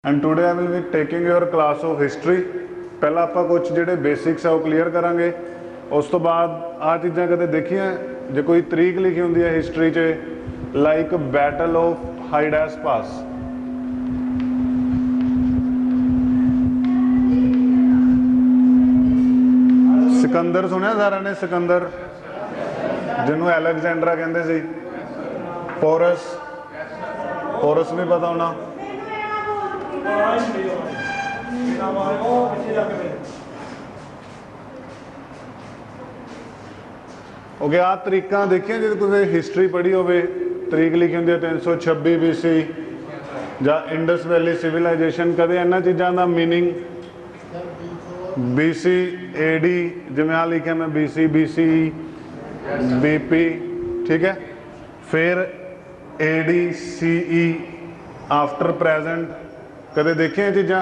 And today I will be taking your class of history. पहला आप कुछ जो बेसिक्स है वो क्लीयर करांगे। उस तो बाद आ चीज़ा कदे देखिए जो कोई तरीक लिखी होंगी है हिस्टरी च, लाइक बैटल ऑफ हाइडैस पास। सिकंदर सुनिया सारा ने? सिकंदर जिन्होंने एलेक्जेंड्रा कहते सी। पोरस, पोरस भी पता होना। ओके, आ तरीका देखिए जो तुम हिस्टरी पढ़ी हो, तरीक लिखी होंगी 326 BC या इंडस वैली सिविलाइजेशन। कदे इन्होंने चीज़ों का मीनिंग BC AD, जिमें आ लिखा मैं BC BCE BP, ठीक है। फिर AD CE आफ्टर प्रेजेंट। कदे देखिए ये चीज़ा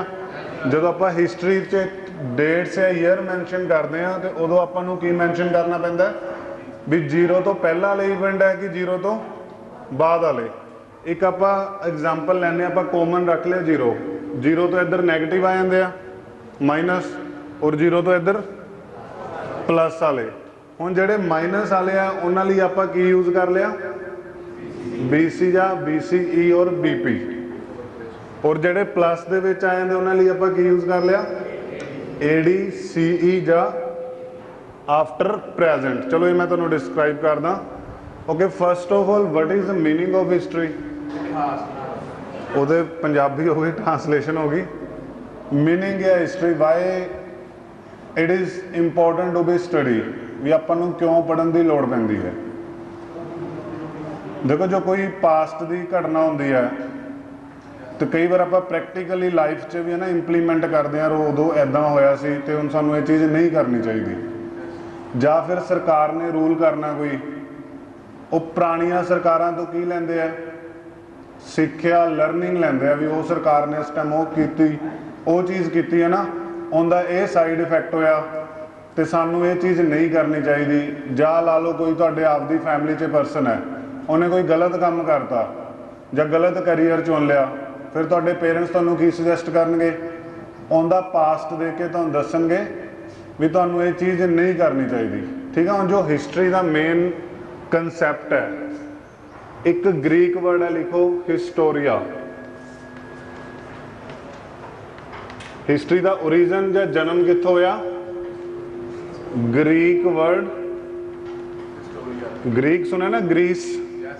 जो आप हिस्टरी डेट्स या ईयर मैंशन करते हैं तो उदों आपू की मैंशन करना पैंदा भी जीरो तो पहला वाले इवेंट है कि जीरो तो बाद वाले। एक आप एग्जाम्पल लैने आप कॉमन रख लिया जीरो, जीरो तो इधर नैगेटिव आ जाते हैं माइनस, और जीरो तो इधर प्लस वाले। हुण जिहड़े माइनस वाले आ उन्हां लई आपां की यूज़ कर लिया BC या BCE और BP, और जिहड़े प्लस दे विच आ जांदे उन्हां लई आपां की यूज़ कर लिया AD CE या आफ्टर प्रेजेंट। चलो ये मैं तुहानूं डिस्क्राइब करदा। Okay, first of all what is the meaning of history? उहदे पंजाबी हो गई, ट्रांसलेशन हो गई। मीनिंग है history, why it is important to be study, भी आपां नूं क्यों पढ़न की लौड़ पैंदी है। देखो जो कोई पास्ट की घटना होंदी है तो कई बार आप प्रैक्टिकली लाइफ च भी है ना इंप्लीमेंट करते हैं, उदों ऐदा होया सी ते हुण सानूं ये चीज़ नहीं करनी चाहिए। ਜਾਂ फिर सरकार ने रूल करना कोई, वो पुरानिया सरकारों तो की लेंदे है सिक्ख्या लर्निंग लेंदे है भी वो सरकार ने इस टाइम वो की वो चीज़ की है ना, उनका ये साइड इफेक्ट होया तो सानू ये चीज़ नहीं करनी चाहिए। जा ला लो कोई तुहाडे आपदी फैमिली च परसन है, उन्हें कोई गलत काम करता या गलत करियर चुन लिया, फिर तुहाडे पेरेंट्स तुहानू की सुजैसट करनगे, उनका पास्ट देख के तुहानू दसणगे भी तुहानू ये चीज़ नहीं करनी चाहिए। ठीक है। हुण जो हिस्टरी का मेन कंसैप्ट है, एक ग्रीक वर्ड है, लिखो हिस्टोरिया। हिस्टरी का ओरिजिन या जन्म कित्थों होया? ग्रीक वर्ड, ग्रीक सुने ना, ग्रीस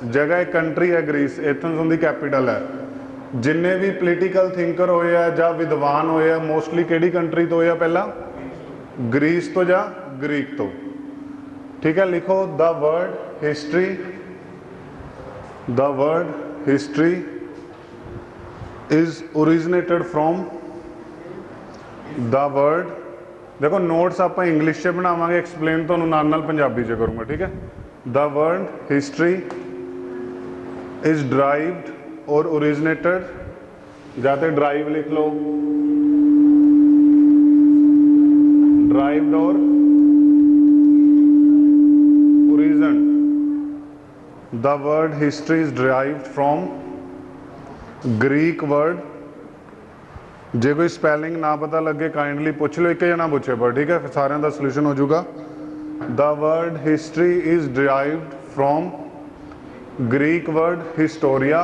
जगह एक कंट्री है ग्रीस, एथेंस उनकी कैपिटल है। जिन्ने भी पोलीटिकल थिंकर होए है या विद्वान होए है मोस्टली किहड़ी कंट्री तो होया? पहला ग्रीस तो या ग्रीक तो। ठीक है, लिखो the word history, the word history is originated from the word. देखो नोट्स आप इंग्लिश से बनावांगे, एक्सप्लेन तो नाल नाल पंजाबी च करूँगा। ठीक है, the word history is derived और ओरिजिनेटेड, जाते ड्राइव लिख लो, ड्राइव्ड और origin. The word history is derived from Greek word. जे कोई स्पैलिंग ना पता लगे काइंडली पूछ लो, एक जना पूछे पर, ठीक है, फिर सारे का सोल्यूशन हो जाऊगा। The word history is derived from Greek word historia,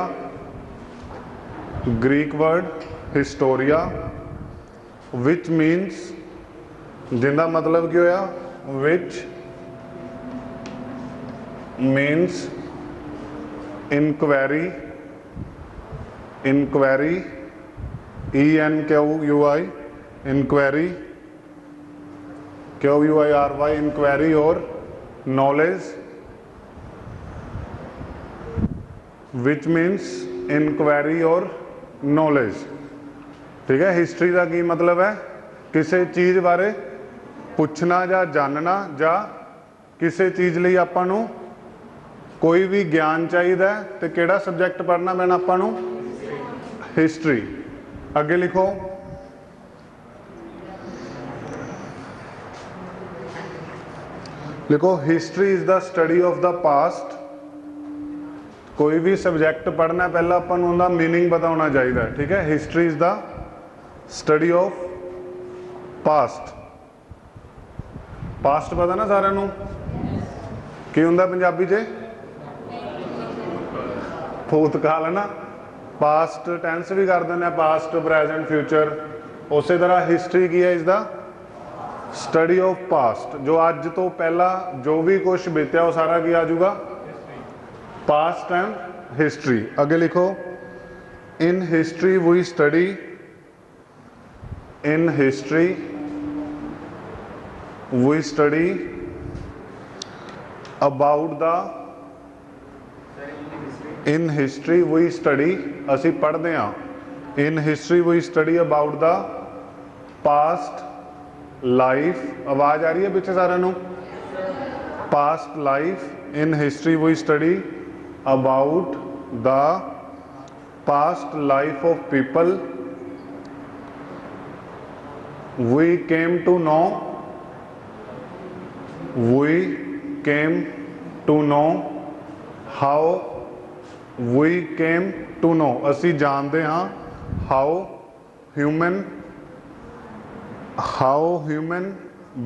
Greek word historia which means, जिंदा मतलब की होया which means enquiry, enquiry ENQUI enquiry, QUIRY enquiry, और नॉलेज विच मीनस इंक्वायरी और नॉलेज। ठीक है, हिस्टरी का की मतलब है? किसी चीज़ बारे पुछना या जानना, या किसी चीज़ लिए आपां नूं कोई भी ज्ञान चाहिए तो किहड़ा सबजैक्ट पढ़ना पैना आपां नूं? हिस्टरी। अगे लिखो लिखो history is the study of the past, कोई भी सब्जैक्ट पढ़ना पहला अपन नूं उहदा मीनिंग पता होना चाहिए, ठीक है। History is the study of past. Past पता ना सारिਆਂ ਨੂੰ ਕੀ ਹੁੰਦਾ ਪੰਜਾਬੀ 'ਚ? ਭੂਤਕਾਲ है ना, पास्ट टेंस भी कर देना, पास्ट प्रेजेंट फ्यूचर। उस तरह हिस्टरी की है, is the study of past. जो अज तो पहला जो भी कुछ बीत्या वो सारा की आ जाऊगा पास्ट एंड हिस्टरी। अगे लिखो, in history we study, in history we study about the, in history we study असी पढ़ते हाँ, in history we study about the past life. आवाज आ रही है पीछे सारे नू? Past life, in history we study about the past life of people we came to know, we came to know how, we came to know असी जानते हाँ how human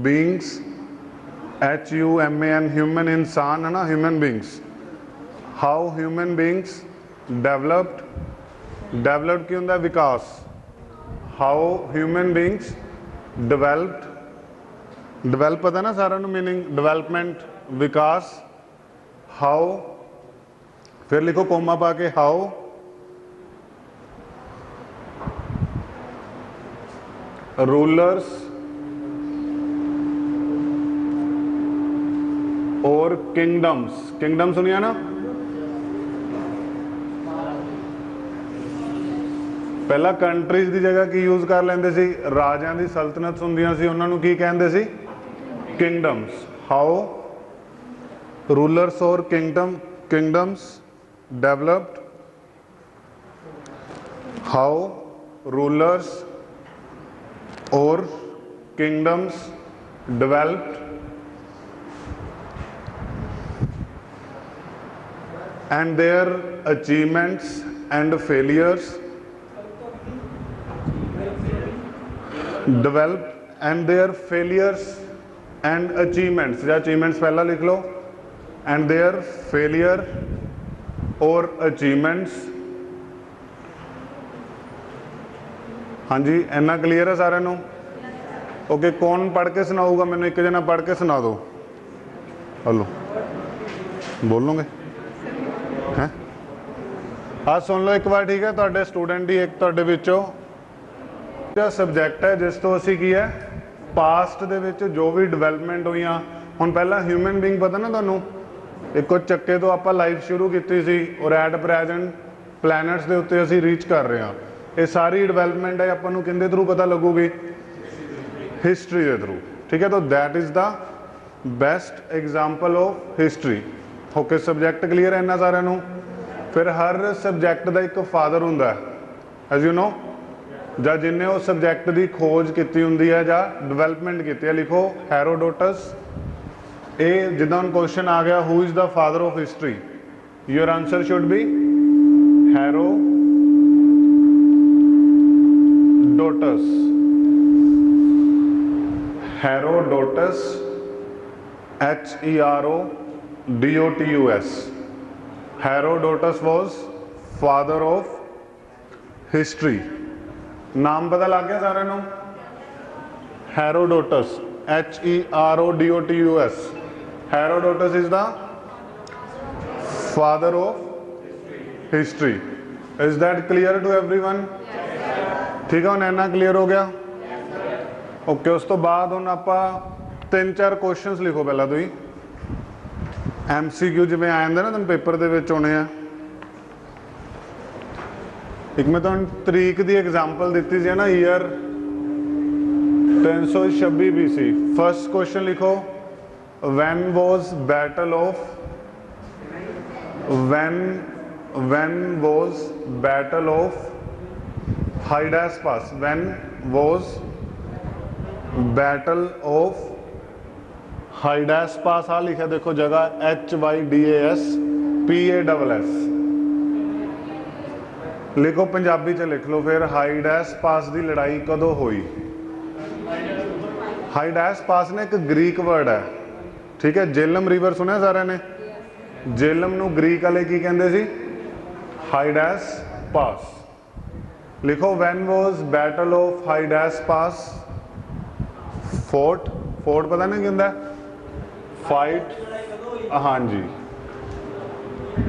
beings, HUMAN human इंसान है ना, human beings, how human beings developed, developed की होंगे विकास, how human beings developed, develop पता ना सारा मीनिंग, डेवलपमेंट विकास, हाउ, फिर लिखो कोमा पा के, हाउ रूलर्स और किंगडम्स, किंगडम सुनिया ना, पहला कंट्रीज की जगह की यूज कर लेंदे सी, राजां दी सल्तनत हुंदियां सी, उन्हां नूं की कहंदे सी? किंगडम्स। हाउ रूलर्स और किंगडम्स डेवलप्ड, हाउ रूलर्स और kingdoms developed and their achievements and failures, developed and their failures and achievements, या achievements पहला लिख लो, and their failure or achievements। हाँ जी, इन्ना क्लीयर है सारे नू? ओके, कौन पढ़ के सुनाऊगा? मैंने एक जना पढ़ के सुना दो। हेलो, बोलोगे? हैं? हाँ सुन लो एक बार, ठीक है। तुहाडे स्टूडेंट ही एक तुहाडे विचों सबजैक्ट है जिस तो असी की है पास्ट दे विच जो भी डिवेलपमेंट हुई। हुण पहला ह्यूमन बींग पता ना तुहानूं, इको चक्के तो आपां लाइफ शुरू की सी और एट प्रेजेंट प्लैनट्स के उत्ते असी रीच कर रहे हैं। ये सारी डिवेलपमेंट है आपां नूं किहदे थ्रू पता लगूगी? हिस्टरी के थ्रू, ठीक है। तो that is the best example of history. Okay, subject clear है इन्ना सारिਆਂ ਨੂੰ? फिर हर सबजैक्ट का एक फादर हुंदा है, एज यू नो, ਜਾਂ जिन्हें उस सबजैक्ट की खोज की होंगी है ਜਾਂ डिवेलपमेंट की है। लिखो हेरोडोटस। ये जिदा हम क्वेश्चन आ गया, who is the father of history, your answer should be Herodotus. Herodotus, HERODOTUS। Herodotus was father of history. नाम पता लग गया सारे नूं? Herodotus, HERODOTUS। Herodotus is the father of history. Is that clear to everyone? ठीक है, हुण इन्ना क्लियर हो गया? ओके, उस तो बाद हुण आपां 3-4 क्वेश्चनस लिखो। पहला तुसीं MCQ जिवें आ जांदे ना तुहानूं पेपर दे विच आउणे आ। एक मैं तुहानूं तरीक की एग्जाम्पल दी सी ना, ईयर 326 BC। फर्स्ट क्वेश्चन लिखो, when was battle of, when was battle of Hydaspes, when was battle of Hydaspes. आ लिखा देखो जगह HYDASPAS। लिखो पंजाबी च लिख लो फिर, हाई डैश पास की लड़ाई कदों हुई। हाई डैश पास ने एक ग्रीक वर्ड है, ठीक है। जेलम रिवर सुनिया सारे ने, जेलम नू ग्रीक वाले की कहते सी, हाई डैश पास। लिखो when was battle of high dash pass. Fort, fort पता नहीं क्या फाइट, हाँ जी।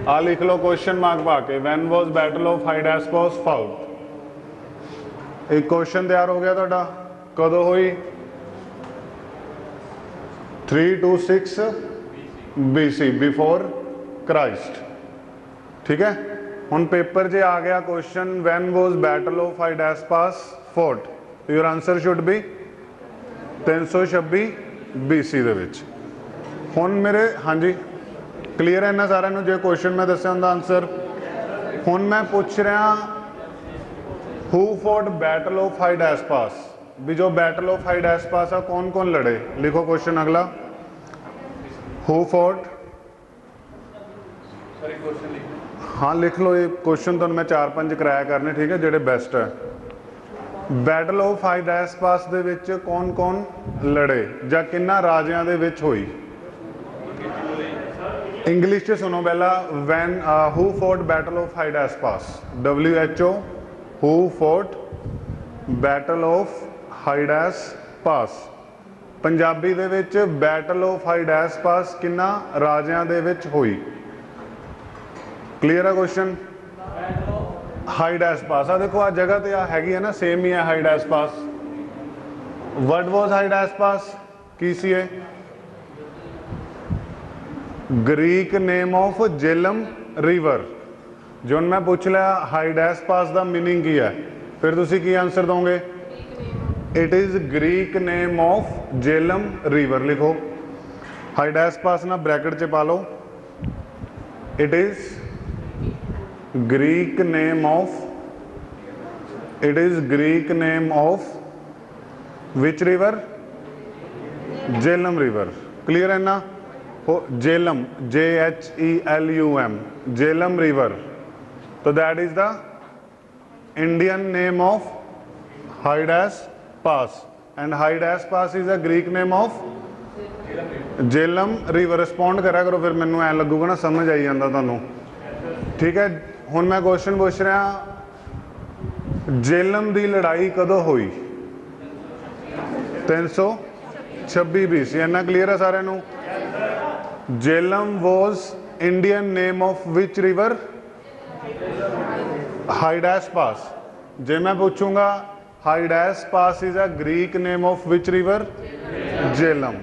आ लिख लो क्वेश्चन मार्क पा के, when was battle of high dash pass fought. एक क्वेश्चन तैयार हो गया ਤੁਹਾਡਾ, कदों हुई? 326 BC, बिफोर क्राइस्ट, ठीक है। हुण पेपर 'च आ गया question, when was battle of high dash pass fort, your answer should B 326 BC ਦੇ ਵਿੱਚ। ਹੁਣ ਮੇਰੇ, हाँ जी क्लीयर है इन्ना सारिਆਂ ਨੂੰ, ਜੇ क्वेश्चन मैं दस्या ਹੁੰਦਾ आंसर। ਹੁਣ मैं पूछ रहा हु fought battle of Hydaspes, भी जो battle of Hydaspes है कौन कौन लड़े। लिखो क्वेश्चन अगला, हु फॉट, हाँ लिख लो, ये क्वेश्चन तो मैं 4-5 कराया करने, ठीक है, जेडे बेस्ट है। बैटल ऑफ हाई डैश पास दे विच कौन कौन लड़े ਜਾਂ किन्ना राजियां दे विच होई। इंग्लिश च सुनो पहला, when who fought battle of Hydaspes, WHO, who fought battle of Hydaspes. Punjabi दे विच battle of Hydaspes किन्ना राजियां दे विच होई। क्लीयर है क्वेश्चन? हाई डैश पास, आ देखो आ जगह तो हैगी है ना, सेम ही है Hydaspes. Word was Hydaspes की सी है? Greek name of Jhelum river. जो मैं पूछ लिया हाई डैश पास का मीनिंग की है, फिर तुसी की आंसर दोगे? It is Greek name of Jhelum river. लिखो हाई डैश पास ना ब्रैकेट च पा लो, it is Greek name of, it is Greek name of which river? Jhelum river. Clear है ना? Jhelum, JHELUM, Jhelum river. तो that is the Indian name of Hydaspes, and Hydaspes is a Greek name of Jhelum river. Respond करा करो, फिर मैनू ऐ लगूगा ना समझ आई जाता तुहानू, ठीक है। हुण मैं क्वेश्चन पूछ रहा, जेलम की लड़ाई कदों हुई? 326 BC। इन्ना क्लीयर है सारे नू? Jhelum was Indian name of which river? Hydaspes. जे मैं पूछूंगा Hydaspes is a Greek name of which river? Jhelum.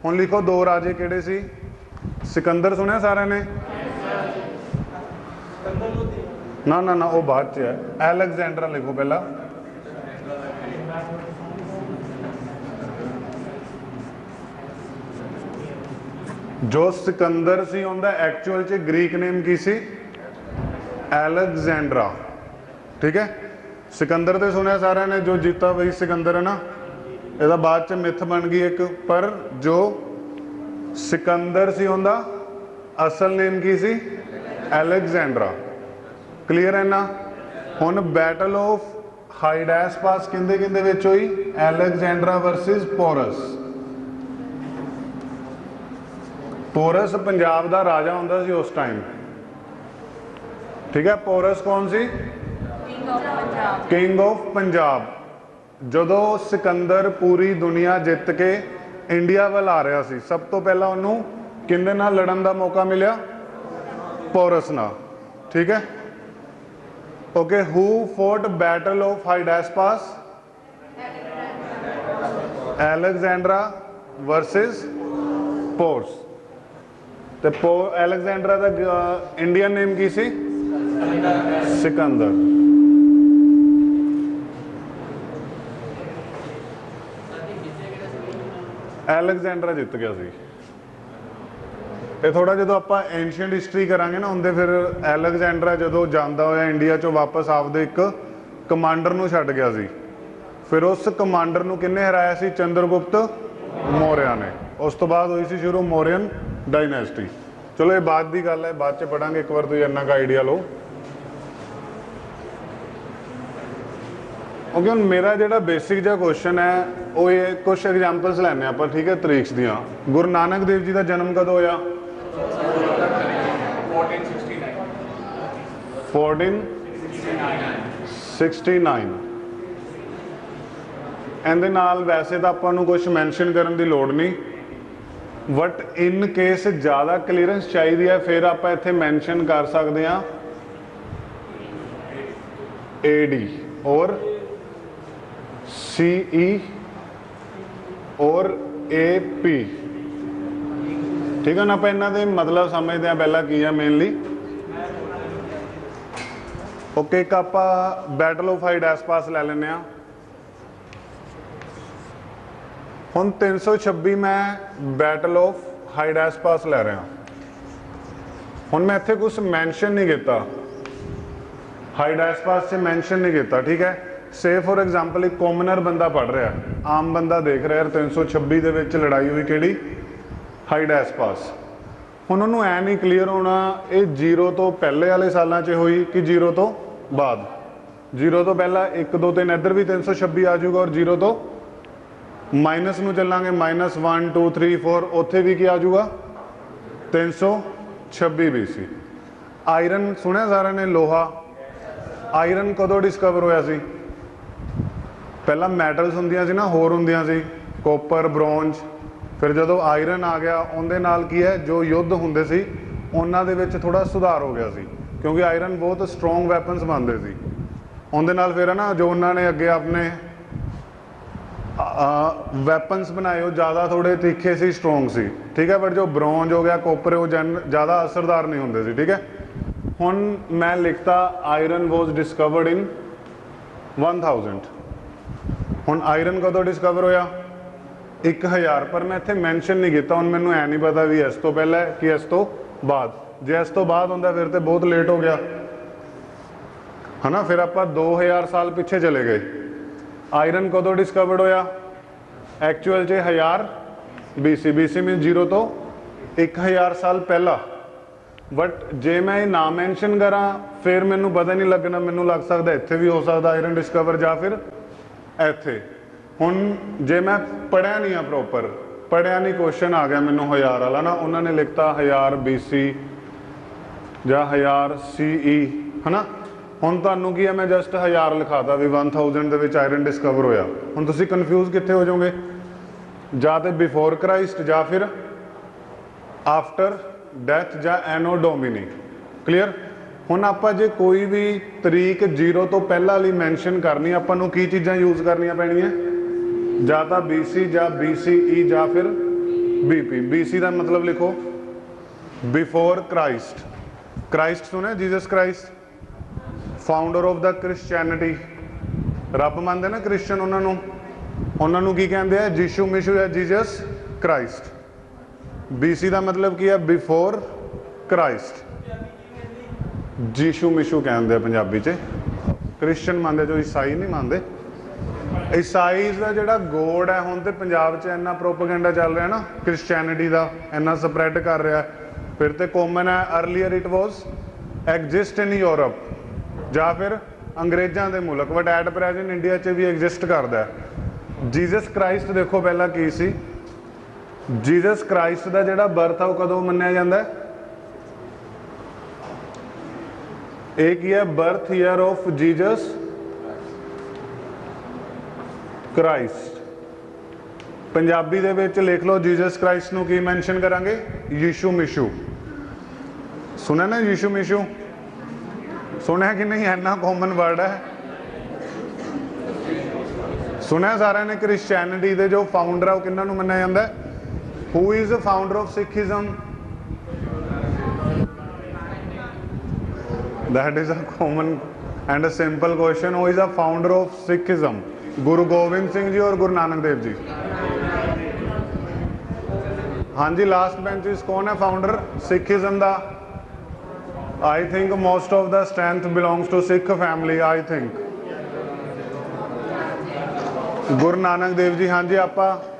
हुण लिखो दो राजे किहड़े सी? सिकंदर सुनिया सारे ने? ना ना ना, वो बाद च है। एलेक्जेंडर लिखो पहला, जो सिकंदर सी उनका एक्चुअल च ग्रीक नेम की सी? एलेक्जेंड्रा, ठीक है। सिकंदर तो सुनिया सारे ने, जो जीता वही सिकंदर है ना, यदा बाद च मिथ बन गई एक, पर जो सिकंदर सी उनका असल नेम की सी? एलेक्जेंड्रा। क्लीयर है ना? हुण battle of Hydaspes किंदे किंदे विच होई? Alexander versus Porus. पोरस पंजाब का राजा होंदा सी उस टाइम, ठीक है। पोरस कौन सी? King of Punjab. जदों सिकंदर पूरी दुनिया जित के इंडिया वाल आ रहा सी, सब तो पहला उन्होंने किंदे नाल लड़न का मौका मिलिया? पोरस नाल, ठीक है। Okay, who fought battle of Hydaspes? Alexander versus Porus. तो एलेक्जेंड्रा का इंडियन नेम की सी? सिकंदर। एलेक्जेंड्रा जित गया सी। ये थोड़ा जो आप एंशियंट हिस्टरी करांगे ना, उनके फिर एलेक्जेंड्रा जो जाता होया इंडिया चो वापस आपदे एक कमांडर नूं छड्ड गया सी, फिर उस कमांडर नूं किन्ने हराया सी? चंद्रगुप्त मौर्य ने। उस तो बाद हुई सी शुरू मौर्यन डायनेस्टी। चलो ये बाद की गल है, बाद च पढ़ांगे, एक बार तुसीं इन्ना का आइडिया लो। क्योंकि हम मेरा जो बेसिक जो क्वेश्चन है वो ये कुछ एग्जाम्पल्स लैने आप, ठीक है, तरीक्स दियाँ। गुरु नानक देव जी का जन्म कदों होया? 1469। ਇਹਦੇ ਨਾਲ वैसे तो ਆਪਾਂ ਨੂੰ कुछ मैंशन करने की लोड़ नहीं, बट इन केस ज़्यादा क्लीयरेंस चाहिए है फिर आप इत्थे मैंशन कर सकते हैं AD और CE और AP, ठीक है ना। आप इन्हों के मतलब समझते हैं पहला की है मेनली। ओके, एक आप बैटल ऑफ हाइडेस्पास ले लें। हुण 326 मैं बैटल ऑफ हाइडेस्पास ले रहा। हुण मैं इत्थे कुछ मैंशन नहीं किया, हाइडेस्पास से मैंशन नहीं किया, ठीक है। से फॉर एग्जाम्पल एक कॉमनर बंदा पढ़ रहा, आम बंदा देख रहा है 326 दे विच लड़ाई हुई किहड़ी? हाइडेस्पास। हुण उहनूं ऐ नहीं क्लीयर होना ये 0 तो पहले वाले सालों च हुई कि 0 तो बाद। 0 तो पहला 1 2 3 इधर भी 326 आ जाऊगा, और 0 तो माइनस में चलांगे -1 2 3 4 उत्थे भी क्या आ जाऊगा? 326 BC। आयरन सुनिया सारे ने? लोहा, आयरन कदों डिस्कवर होया सी? पहला मैटल्स होंदियां सी ना, होर होंदियां सी, कॉपर, ब्रोंज। फिर जदों आयरन आ गया उहदे नाल की है जो युद्ध होंदे सी उन्हां दे विच थोड़ा सुधार हो गया सी, क्योंकि आयरन बहुत स्ट्रोंग वैपन्स बनते सी। उहदे नाल फिर है ना जो उन्होंने अगे अपने वैपन्स बनाए वो ज़्यादा थोड़े तीखे सी, स्ट्रोंग सी, ठीक है। बट जो ब्रोंज हो गया, कॉपर, वो ज़्यादा असरदार नहीं होंगे सी, ठीक है। हुण मैं लिखता आयरन वॉज डिस्कवर्ड इन 1000। हुण आयरन कदों डिस्कवर होया? 1000। पर मैं इत्थे मैंशन नहीं किया, हुण मैनूं ऐ नहीं पता भी इस तो पहले है कि इस तो बाद। जे इस तो बाद होंदा फिर तो बहुत लेट हो गया है ना। फिर आप 2000 साल पिछे चले गए। आयरन कदों डिस्कवर्ड होया? एक्चुअल च 1000 BC। BC मीन 0 तो 1000 साल पहला। बट जे मैं ये ना मैंशन करा फिर मैनू पता नहीं लगना, मैनू लग सकता इत्थे भी हो सकता आयरन डिस्कवर या फिर इत्थे। हुण जे मैं पढ़िया नहीं है प्रॉपर, पढ़िया नहीं, क्वेश्चन आ गया मैनू 1000 वाला ना, उन्होंने लिखता 1000 BC या 1000 CE है ना। हुण तुहानूं की है मैं जस्ट 1000 लिखाता भी 1000 दे विच आयरन डिस्कवर होया। हुण तुसीं कन्फ्यूज कित्थे हो जाओगे? ਜਾਂ तो बिफोर क्राइस्ट या फिर आफ्टर डैथ या एनो डोमिनी। क्लीयर? हुण आपां जे कोई भी तरीक 0 तो पहला वाली मैंशन करनी, आपां नूं की चीज़ां यूज़ करनियां पैणियां? या तो BC या BCE या फिर BP। BC का मतलब लिखो बिफोर क्राइस्ट। क्राइस्ट सुने? Jesus Christ, founder of the Christianity. रब मानते ना क्रिश्चियन, उन्होंने की कहते हैं? जीशू मिशू या जीसस क्राइस्ट। BC का मतलब की है? Before Christ. जीशू मिशू कहते हैं पंजाबी च। क्रिश्चियन मानते, जो ईसाई नहीं मानते। ईसाईज का जोड़ा गॉड है, हुण तो पंजाब च इन्ना प्रोपेगेंडा चल रहा है ना क्रिश्चियनिटी का, इन्ना स्प्रैड कर रहा है। फिर तो कॉमन है, earlier it was exist in Europe या फिर अंग्रेज़ों के मुल्क, बट एट प्रेजेंट इंडिया च भी एग्जिस्ट करता है। जीसस क्राइस्ट देखो पहला की सी? जीसस क्राइस्ट का जोड़ा बर्थ है वो कदों मन्निया जाता है? एक ही है birth year of Jesus Christ. Punjabi दे विच लिख लो जीसस क्राइस्ट नूं की मैंशन करांगे? यीशु मिशू। सुने ना यीशु मिशू? सुने कि नहीं? इन्ना कॉमन वर्ड है, सुने सारे ने? क्रिश्चियनिटी के जो फाउंडर है वो किन्हां नूं मन्निया जांदा है? Who is the founder of Sikhism? That is a common and a simple question. Who is the founder of Sikhism? Guru Gobind Singh ji और गुरु नानक देव जी। हाँ जी, लास्ट बेंचिस कौन है फाउंडर सिखिज्म का? I think most of the strength belongs to Sikh family. I think Guru Nanak Dev जी। हाँ जी, आपा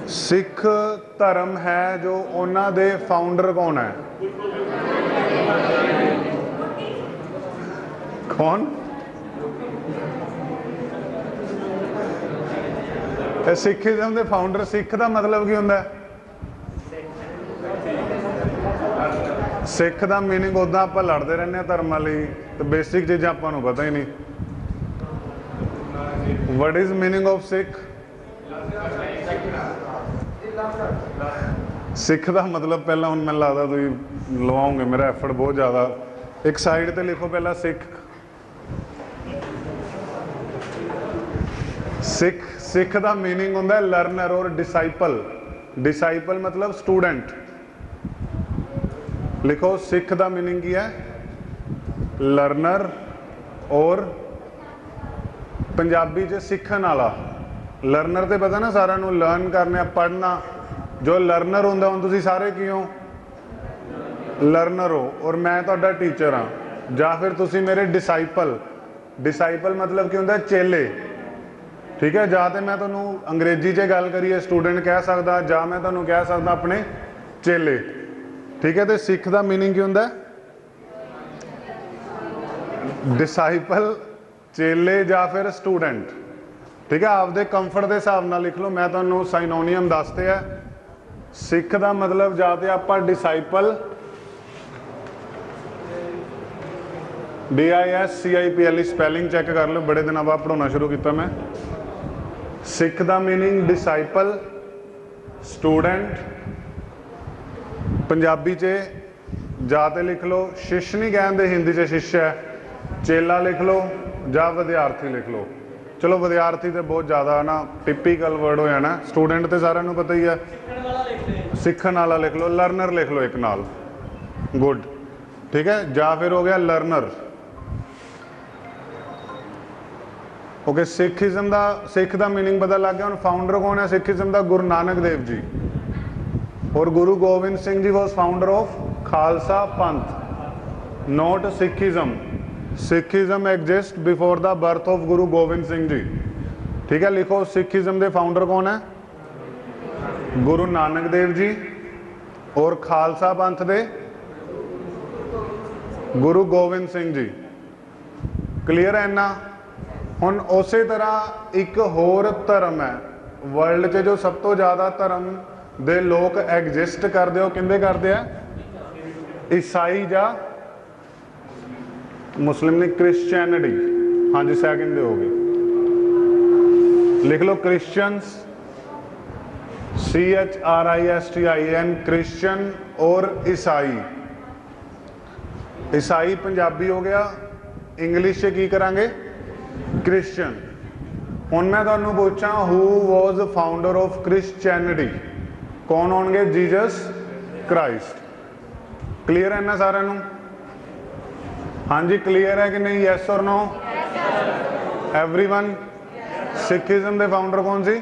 सिख धर्म है जो उन्हों दे फाउंडर कौन है? कौन? सिखिज्म के फाउंडर, सिख का मतलब की होंगे? सिख का मीनिंग उदा आप लड़ते रहने धर्मां लई, तो बेसिक चीज़ां आपां नूं पता ही नहीं। What is meaning of Sikh? Sikh का मतलब पहला हुण मैनूं लगदा तुसीं लवाओगे, मेरा एफर्ट बहुत ज़्यादा। एक साइड ते लिखो पहला सिख। सिख सिख का मीनिंग होंदा लर्नर और डिसाइपल। डिसाइपल मतलब स्टूडेंट। लिखो सिख का मीनिंग की है? लर्नर और पंजाबी च सीखण वाला। लर्नर तो पता ना सारा नूं, लर्न करना, पढ़ना। जो लर्नर होंदा, हुण तुसीं सारे की हो? लर्नर हो। और मैं तुहाडा टीचर हाँ, जां फिर तुसीं मेरे डिसाइपल। डिसाइपल मतलब की होंदा? चेले। ठीक है, जां तो मैं तुहानूं अंग्रेजी च गल करिए स्टूडेंट कह सकदा, जां मैं तुहानूं कह सकदा अपने चेले। ठीक है, तो सिख का मीनिंग की होंदा? डिसाइपल, चेले जां फिर स्टूडेंट। ठीक है, आपदे कंफर्ट के हिसाब नाल लिख लो। मैं तुहानूं साइनोनियम दसते हैं। सिख का मतलब जां ते आपां डिसाइपल, DISCIPL, स्पैलिंग चैक कर लो, बड़े दिनों बाद पढ़ाना शुरू किया मैं। सिख का मीनिंग डिसाइपल, स्टूडेंट। पंजाबी च जाते लिख लो, शिष्य नहीं कहते, हिंदी च शिष्य है। चेला लिख लो जां विद्यार्थी लिख लो। चलो विद्यार्थी तो बहुत ज़्यादा ना टिपिकल वर्ड हो जाना। स्टूडेंट तो सारिਆਂ ਨੂੰ पता ही है। सीखण वाला लिख लो, लर्नर लिख लो एक नाल। गुड। ठीक है, जां फिर हो गया लर्नर। ओके, सिखिज्म का सिख का मीनिंग पता लग गया। हुण फाउंडर कौन है सिखिज्म का? गुरु नानक देव जी। और Guru Gobind Singh ji was founder of Khalsa पंथ, not Sikhism. Sikhism exist before the birth of Guru Gobind Singh ji. ठीक है, लिखो सिखिज्म के फाउंडर कौन है? गुरु नानक देव जी। और खालसा पंथ दे गुरु गोबिंद सिंह जी। क्लीयर है इन्ना? हुण उस तरह एक होर धर्म है वर्ल्ड च जो सब तो ज़्यादा धर्म दे लोग एग्जिस्ट करते हो, किंदे करते हैं? ईसाई जा मुस्लिम ने? क्रिश्चियनिटी। हाँ जी, सैकेंड हो गई। लिख लो क्रिश्चियंस, CHRISTIN, क्रिश्चियन और ईसाई। ईसाई पंजाबी हो गया, इंग्लिश से की करांगे? क्रिश्चियन। हुण मैं तुहानूं पूछां who was founder of Christianity? कौन होणगे? Jesus Christ. क्लीयर है इन्ना सारिਆਂ ਨੂੰ? हाँ जी, क्लीयर है कि नहीं? यस और नो? एवरीवन। सिखिज्म के फाउंडर कौन सी?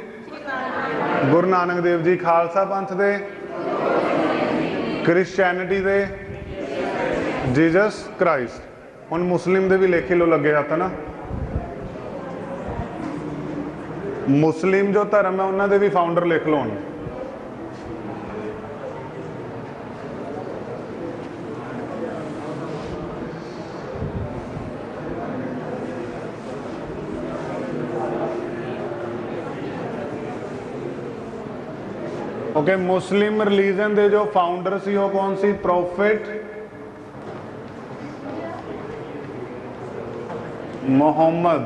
गुरु नानक देव जी। खालसा पंथ दे? क्रिश्चियनिटी दे? Jesus Christ. हुण मुस्लिम दे भी लेखे लो लगे हत्थ ना। मुस्लिम जो धर्म है उन्होंने भी फाउंडर लिख लो। ओके, मुस्लिम रिलीजन के जो फाउंडर सी वो कौन सी? प्रॉफिट मुहम्मद।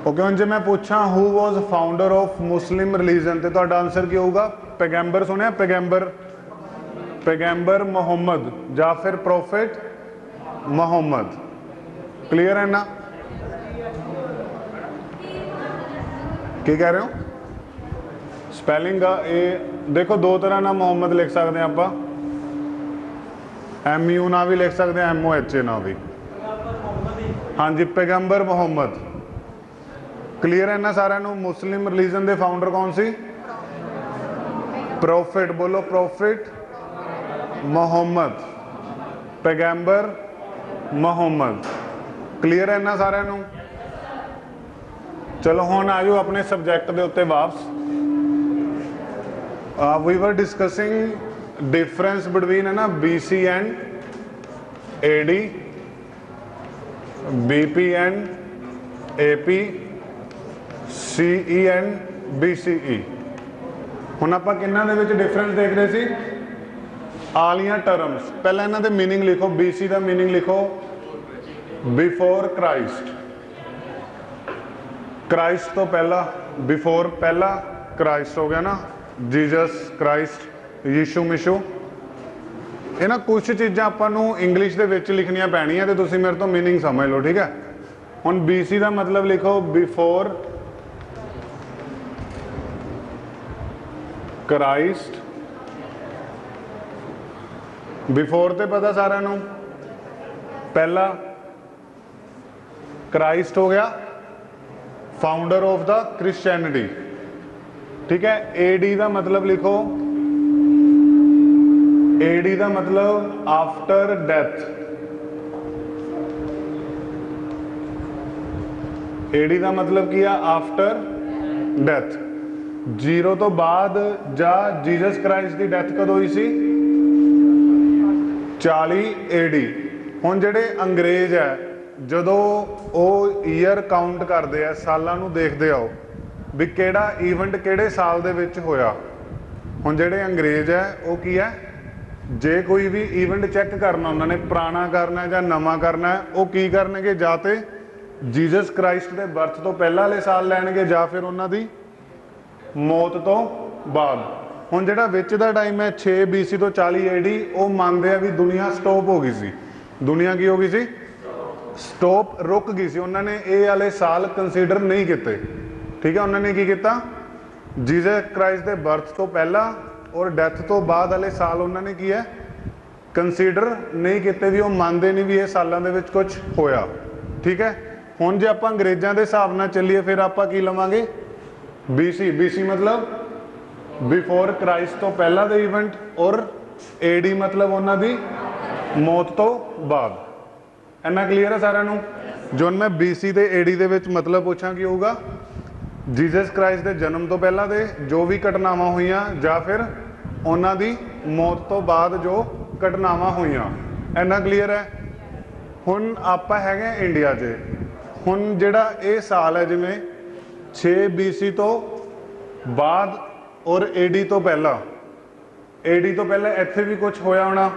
ओके, हुण जे मैं पूछा हू was founder of Muslim religion, तो तुहाडा आंसर की होगा? पैगंबर। सुनिया पैगंबर? पैगंबर मुहम्मद या फिर प्रॉफिट मुहम्मद। क्लियर है ना? की कह रहे हो? स्पैलिंग का ये देखो, दो तरह ना मुहम्मद लिख सकते हैं आप। MU ना भी लिख सकते हैं, MOHA ना भी। हाँ जी, पैगंबर मुहम्मद। क्लीयर है ना सारिਆਂ ਨੂੰ? मुस्लिम रिलीजन के फाउंडर कौन सी? प्रॉफिट। बोलो प्रॉफिट मुहम्मद, पैगंबर मुहम्मद। क्लीयर है ना सारिਆਂ ਨੂੰ? चलो हुण आ जाओ अपने सबजैक्ट के उत्ते वापस। We were discussing difference between है ना BC and AD, BP and AP, CE and BCE। ਹੁਣ ਆਪਾਂ ਕਿੰਨਾਂ ਦੇ ਵਿੱਚ ਡਿਫਰੈਂਸ ਦੇਖ ਰਹੇ ਸੀ? ਆਲੀਆਂ ਟਰਮਸ। ਪਹਿਲਾਂ ਇਹਨਾਂ ਦੇ ਮੀਨਿੰਗ ਲਿਖੋ। BC ਦਾ ਮੀਨਿੰਗ ਲਿਖੋ ਬਿਫੋਰ ਕ੍ਰਾइस्ट। ਕ੍ਰਾइस्ट ਤੋਂ ਪਹਿਲਾਂ, ਬਿਫੋਰ ਪਹਿਲਾ, ਕ੍ਰਾइस्ट ਹੋ ਗਿਆ ਨਾ, ਜੀਸਸ ਕ੍ਰਾइस्ट, ਯीशु मिशु। ਇਹ ਨਾ ਕੁਛ ਚੀਜ਼ਾਂ ਆਪਾਂ ਨੂੰ ਇੰਗਲਿਸ਼ ਦੇ ਵਿੱਚ ਲਿਖਣੀਆਂ ਪੈਣੀਆਂ ਤੇ ਤੁਸੀਂ ਮੇਰੇ ਤੋਂ ਮੀਨਿੰਗ ਸਮਝ ਲਓ, ਠੀਕ ਹੈ। ਹੁਣ BC ਦਾ ਮਤਲਬ ਲਿਖੋ ਬਿਫੋਰ ਕ੍ਰਾइस्ट। ਬਿਫੋਰ ਤੇ ਪਤਾ ਸਾਰਿਆਂ ਨੂੰ, ਪਹਿਲਾ। ਕ੍ਰਾइस्ट ਹੋ ਗਿਆ फाउंडर ऑफ द क्रिश्चियनिटी, ठीक है। AD का मतलब लिखो, AD का मतलब आफ्टर डेथ। AD का मतलब किया आफ्टर डेथ। 0 तो बाद जा जीसस क्राइस्ट की डेथ कदों हुई सी? 40 AD। हुण जिहड़े अंग्रेज है ਜਦੋਂ ਉਹ ਈਅਰ ਕਾਊਂਟ ਕਰਦੇ ਆ, ਸਾਲਾਂ ਨੂੰ ਦੇਖਦੇ ਆਓ ਵੀ ਕਿਹੜਾ ਈਵੈਂਟ ਕਿਹੜੇ ਸਾਲ ਦੇ ਵਿੱਚ ਹੋਇਆ। ਹੁਣ ਜਿਹੜੇ ਅੰਗਰੇਜ਼ ਹੈ ਉਹ ਕੀ ਹੈ, ਜੇ ਕੋਈ ਵੀ ਈਵੈਂਟ ਚੈੱਕ ਕਰਨਾ ਉਹਨਾਂ ਨੇ, ਪੁਰਾਣਾ ਕਰਨਾ ਜਾਂ ਨਵਾਂ ਕਰਨਾ, ਉਹ ਕੀ ਕਰਨਗੇ, ਜਾਂ ਤੇ ਜੀਸਸ ਕ੍ਰਾइस्ट ਦੇ ਬਰਥ ਤੋਂ ਪਹਿਲਾਂ ਵਾਲੇ ਸਾਲ ਲੈਣਗੇ ਜਾਂ ਫਿਰ ਉਹਨਾਂ ਦੀ ਮੌਤ ਤੋਂ ਬਾਅਦ। ਹੁਣ ਜਿਹੜਾ ਵਿੱਚ ਦਾ ਟਾਈਮ ਹੈ 6 BC ਤੋਂ 40 AD, ਉਹ ਮੰਨਦੇ ਆ ਵੀ ਦੁਨੀਆ ਸਟੋਪ ਹੋ ਗਈ ਸੀ। ਦੁਨੀਆ ਕੀ ਹੋ ਗਈ ਸੀ? ਸਟੋਪ, ਰੁਕ ਗਈ ਸੀ। ਉਹਨਾਂ ਨੇ ਇਹ ਵਾਲੇ ਸਾਲ ਕੰਸੀਡਰ ਨਹੀਂ ਕੀਤੇ, ਠੀਕ ਹੈ। ਉਹਨਾਂ ਨੇ ਕੀ ਕੀਤਾ, ਜੀਸਸ ਕ੍ਰਾइस्ट ਦੇ ਬਰਥ ਤੋਂ ਪਹਿਲਾਂ ਔਰ ਡੈਥ ਤੋਂ ਬਾਅਦ ਵਾਲੇ ਸਾਲ ਉਹਨਾਂ ਨੇ ਕੀ ਹੈ, ਕੰਸੀਡਰ ਨਹੀਂ ਕੀਤੇ, ਵੀ ਉਹ ਮੰਨਦੇ ਨਹੀਂ ਵੀ ਇਹ ਸਾਲਾਂ ਦੇ ਵਿੱਚ ਕੁਝ ਹੋਇਆ, ਠੀਕ ਹੈ। ਹੁਣ ਜੇ ਆਪਾਂ ਅੰਗਰੇਜ਼ਾਂ ਦੇ ਹਿਸਾਬ ਨਾਲ ਚੱਲੀਏ ਫਿਰ ਆਪਾਂ ਕੀ ਲਵਾਂਗੇ? BC। BC ਮਤਲਬ ਬਿਫੋਰ ਕ੍ਰਾइस्ट ਤੋਂ ਪਹਿਲਾਂ ਦੇ ਇਵੈਂਟ, ਔਰ AD ਮਤਲਬ ਉਹਨਾਂ ਦੀ ਮੌਤ ਤੋਂ ਬਾਅਦ। ਇੰਨਾ ਕਲੀਅਰ ਹੈ ਸਾਰਿਆਂ ਨੂੰ? ਜੋ ਮੈਂ BC ਤੇ AD ਦੇ ਵਿੱਚ ਮਤਲਬ ਪੁੱਛਾਂ ਕੀ ਹੋਊਗਾ? ਜੀਸਸ ਕ੍ਰਾइस्ट ਦੇ ਜਨਮ ਤੋਂ ਪਹਿਲਾਂ ਦੇ ਜੋ ਵੀ ਘਟਨਾਵਾਂ ਹੋਈਆਂ ਜਾਂ ਫਿਰ ਉਹਨਾਂ ਦੀ ਮੌਤ ਤੋਂ ਬਾਅਦ ਜੋ ਘਟਨਾਵਾਂ ਹੋਈਆਂ। ਇੰਨਾ ਕਲੀਅਰ ਹੈ? ਹੁਣ ਆਪਾਂ ਹੈਗੇ ਇੰਡੀਆ 'ਚ। ਹੁਣ ਜਿਹੜਾ ਇਹ ਸਾਲ ਹੈ ਜਿਵੇਂ 6 BC ਤੋਂ ਬਾਅਦ ਔਰ AD ਤੋਂ ਪਹਿਲਾਂ, AD ਤੋਂ ਪਹਿਲਾਂ ਇੱਥੇ ਵੀ ਕੁਝ ਹੋਇਆ ਹੋਣਾ।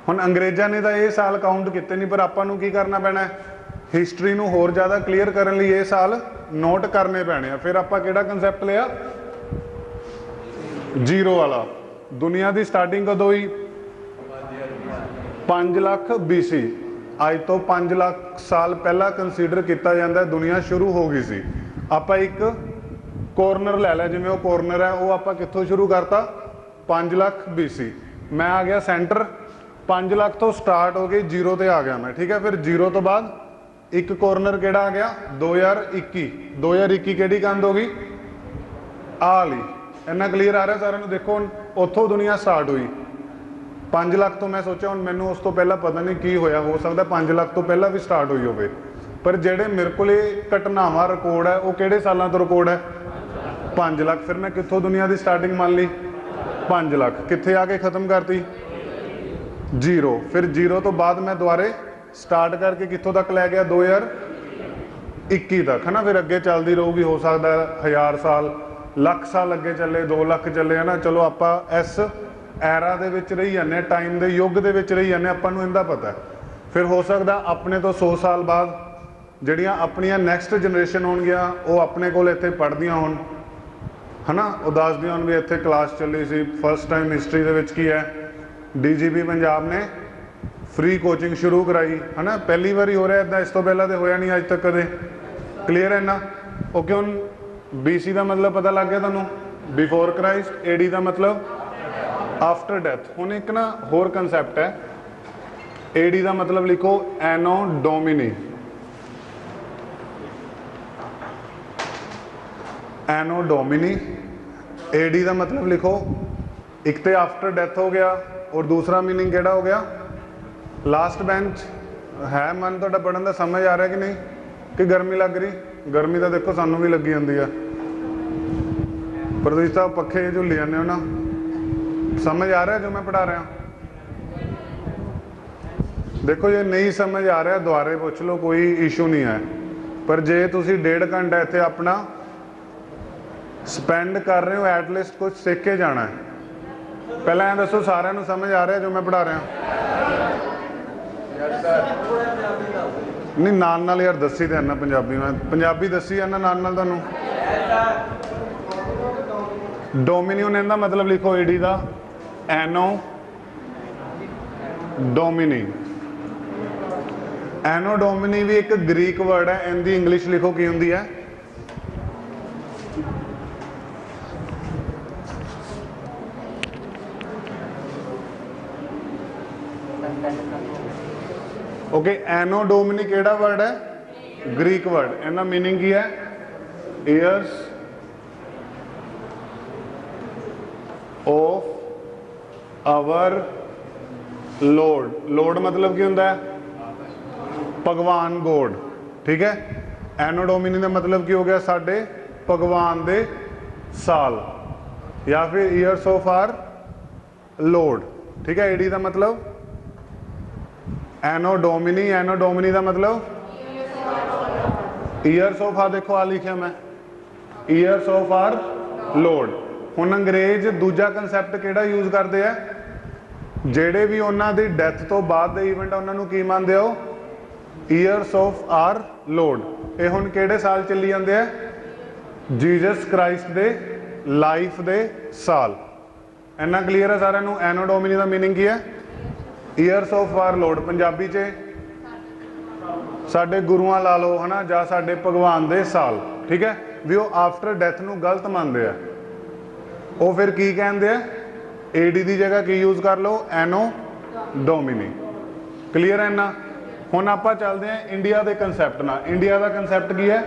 ਹੁਣ ਅੰਗਰੇਜ਼ਾਂ ਨੇ ਤਾਂ ਇਹ ਸਾਲ ਕਾਊਂਟ ਕੀਤੇ ਨਹੀਂ, ਪਰ ਆਪਾਂ ਨੂੰ ਕੀ ਕਰਨਾ ਪੈਣਾ, ਹਿਸਟਰੀ ਨੂੰ ਹੋਰ ਜ਼ਿਆਦਾ ਕਲੀਅਰ ਕਰਨ ਲਈ ਇਹ ਸਾਲ ਨੋਟ ਕਰਨੇ ਪੈਣੇ ਆ। ਫਿਰ ਆਪਾਂ ਕਿਹੜਾ ਕਨਸੈਪਟ ਲਿਆ? 0 ਵਾਲਾ। ਦੁਨੀਆ ਦੀ ਸਟਾਰਟਿੰਗ ਕਦੋਂ ਹੋਈ? 5 ਲੱਖ BC। ਅੱਜ ਤੋਂ 5 ਲੱਖ ਸਾਲ ਪਹਿਲਾਂ ਕੰਸੀਡਰ ਕੀਤਾ ਜਾਂਦਾ ਦੁਨੀਆ ਸ਼ੁਰੂ ਹੋ ਗਈ ਸੀ। ਆਪਾਂ ਇੱਕ ਕੋਰਨਰ ਲੈ ਲਿਆ, ਜਿਵੇਂ ਉਹ ਕੋਰਨਰ ਹੈ ਉਹ ਆਪਾਂ ਕਿੱਥੋਂ ਸ਼ੁਰੂ ਕਰਤਾ? 5 ਲੱਖ BC। ਮੈਂ ਆ ਗਿਆ ਸੈਂਟਰ, 5 ਲੱਖ ਤੋਂ ਸਟਾਰਟ ਹੋ ਗਈ, 0 ਤੇ ਆ ਗਿਆ ਮੈਂ, ਠੀਕ ਹੈ। ਫਿਰ 0 ਤੋਂ ਬਾਅਦ ਇੱਕ ਕੋਰਨਰ ਕਿਹੜਾ ਆ ਗਿਆ? 2021। 2021 ਕਿਹੜੀ ਕੰਧ ਹੋ ਗਈ? ਆ ਵਾਲੀ। ਇੰਨਾ ਕਲੀਅਰ ਆ ਰਿਹਾ ਸਾਰਿਆਂ ਨੂੰ? ਦੇਖੋ ਹੁਣ ਉੱਥੋਂ ਦੁਨੀਆ ਸਟਾਰਟ ਹੋਈ 5 ਲੱਖ ਤੋਂ। ਮੈਂ ਸੋਚਿਆ ਹੁਣ ਮੈਨੂੰ ਉਸ ਤੋਂ ਪਹਿਲਾਂ ਪਤਾ ਨਹੀਂ ਕੀ ਹੋਇਆ, ਹੋ ਸਕਦਾ 5 ਲੱਖ ਤੋਂ ਪਹਿਲਾਂ ਵੀ ਸਟਾਰਟ ਹੋਈ ਹੋਵੇ, ਪਰ ਜਿਹੜੇ ਮੇਰੇ ਕੋਲ ਇਹ ਘਟਨਾਵਾਂ ਰਿਕਾਰਡ ਹੈ ਉਹ ਕਿਹੜੇ ਸਾਲਾਂ ਤੋਂ ਰਿਕਾਰਡ ਹੈ? 5 ਲੱਖ। ਫਿਰ ਮੈਂ ਕਿੱਥੋਂ ਦੁਨੀਆ ਦੀ ਸਟਾਰਟਿੰਗ ਮੰਨ ਲਈ? 5 ਲੱਖ। ਕਿੱਥੇ ਆ ਕੇ ਖਤਮ ਕਰਤੀ? 0। ਫਿਰ 0 ਤੋਂ ਬਾਅਦ ਮੈਂ ਦੁਬਾਰੇ ਸਟਾਰਟ ਕਰਕੇ ਕਿੱਥੋਂ ਤੱਕ ਲੈ ਗਿਆ? 2021 ਤੱਕ, ਹੈ ਨਾ। ਫਿਰ ਅੱਗੇ ਚੱਲਦੀ ਰਹੂਗੀ, ਹੋ ਸਕਦਾ 1000 ਸਾਲ, ਲੱਖ ਸਾਲ ਅੱਗੇ ਚੱਲੇ, 2 ਲੱਖ ਚੱਲੇ, ਹੈ ਨਾ। ਚਲੋ ਆਪਾਂ ਇਸ ਐਰਾ ਦੇ ਵਿੱਚ ਰਹੀ ਜਾਂਦੇ, ਟਾਈਮ ਦੇ ਯੁੱਗ ਦੇ ਵਿੱਚ ਰਹੀ ਜਾਂਦੇ, ਆਪਾਂ ਨੂੰ ਇਹਦਾ ਪਤਾ। ਫਿਰ ਹੋ ਸਕਦਾ ਆਪਣੇ ਤੋਂ 100 ਸਾਲ ਬਾਅਦ ਜਿਹੜੀਆਂ ਆਪਣੀਆਂ ਨੈਕਸਟ ਜਨਰੇਸ਼ਨ ਹੋਣਗੀਆਂ ਉਹ ਆਪਣੇ ਕੋਲ ਇੱਥੇ ਪੜ੍ਹਦੀਆਂ ਹੋਣ, ਹੈ ਨਾ। ਉਹ ਦੱਸਦੀਆਂ ਹੋਣ ਵੀ ਇੱਥੇ ਕਲਾਸ ਚੱਲੀ ਸੀ। ਫਸਟ ਟਾਈਮ ਹਿਸਟਰੀ ਦੇ ਵਿੱਚ ਕੀ ਹੈ, DGP ਪੰਜਾਬ ਨੇ ਫ੍ਰੀ ਕੋਚਿੰਗ ਸ਼ੁਰੂ ਕਰਾਈ, ਹੈ ਨਾ। ਪਹਿਲੀ ਵਾਰੀ ਹੋ ਰਿਹਾ ਇੱਦਾਂ, ਇਸ ਤੋਂ ਪਹਿਲਾਂ ਤਾਂ ਹੋਇਆ ਨਹੀਂ ਅੱਜ ਤੱਕ ਕਦੇ। ਕਲੀਅਰ ਹੈ ਨਾ? ਓਕੇ। ਹੁਣ BC ਦਾ ਮਤਲਬ ਪਤਾ ਲੱਗ ਗਿਆ ਤੁਹਾਨੂੰ, ਬਿਫੋਰ ਕ੍ਰਾइस्ट। AD ਦਾ ਮਤਲਬ ਆਫਟਰ ਡੈਥ। ਹੁਣ ਇੱਕ ਨਾ ਹੋਰ ਕਨਸੈਪਟ ਹੈ, AD ਦਾ ਮਤਲਬ ਲਿਖੋ ਐਨੋ ਡੋਮਿਨੀ। ਐਨੋ ਡੋਮਿਨੀ। AD ਦਾ ਮਤਲਬ ਲਿਖੋ, ਇੱਕ ਤੇ ਆਫਟਰ ਡੈਥ ਹੋ ਗਿਆ, ਔਰ ਦੂਸਰਾ मीनिंग ਕਿਹੜਾ ਹੋ ਗਿਆ? ਲਾਸਟ ਬੈਂਚ ਹੈ। ਮਨ ਤੁਹਾਡਾ ਪੜ੍ਹਨ ਦਾ ਸਮਝ ਆ ਰਿਹਾ ਕਿ ਨਹੀਂ, ਕਿ ਗਰਮੀ ਲੱਗ ਰਹੀ? ਗਰਮੀ ਤਾਂ ਦੇਖੋ ਸਾਨੂੰ ਵੀ ਲੱਗੀ ਜਾਂਦੀ ਆ, ਪਰ ਤੁਸੀਂ ਤਾਂ ਪੱਖੇ ਝੁੱਲੀ ਜਾਂਦੇ ਹੋ ਨਾ। ਸਮਝ ਆ ਰਿਹਾ ਜੋ ਮੈਂ ਪੜ੍ਹਾ ਰਿਹਾ? देखो ये नहीं समझ आ रहा दुबारे पूछ लो, कोई इशू नहीं है। पर जे तुसी 1.5 घंटा इत्थे अपना स्पेंड कर रहे हो, एटलीस्ट कुछ सीख के जाना है। पहले ऐ दसो सारिਆਂ ਨੂੰ समझ आ रहा जो मैं पढ़ा रहा? नहीं नाल यार दसी तो ना पंजाबी, मैं पंजाबी दसी है ना नाल तुहानू। डोमिनियन इहदा मतलब लिखो एडी का, एनो डोमिनी। एनो डोमिनी भी एक ग्रीक वर्ड है, इनकी इंग्लिश लिखो की होंगी है? ओके, एनो डोमिनी केड़ा वर्ड है? Greek word. इनका मीनिंग की है? Years of our lord. Lord मतलब की होंदा है? भगवान गॉड। ठीक है, एनो डोमिनी का मतलब की हो गया? साडे भगवान दे साल, या फिर ईयर्स ऑफ आर लॉर्ड। ठीक है, एडी का मतलब एनो डोमिनी। एनो डोमिनी का मतलब ईयर्स ऑफ, आ देखो आ लिखा मैं, ईयर्स ऑफ आर लॉर्ड। हुण अंग्रेज दूजा कंसैप्ट केड़ा यूज करते हैं? जेड़े भी उन्होंने दी डेथ तो बाद दे इवेंट उन्होंने की मानते हो? Years of our lord. ये हुण केड़े साल चली जाते हैं? जीसस क्राइस्ट दे लाइफ दे साल। इन्ना क्लीयर है सारिਆਂ ਨੂੰ? एनो डोमिनी का मीनिंग की है? Years of our lord. Punjabi च साडे गुरुआं ला लो है ना, जां साडे भगवान दे साल। ठीक है, भी वो आफ्टर डेथ नूं गलत मानते हैं। वो फिर की कहते हैं? एडी की जगह की यूज कर लो? एनो डोमिनी। क्लीयर है ना? हुण आपां चलते हैं इंडिया के कंसैप्ट नाल। इंडिया का कंसैप्ट की है?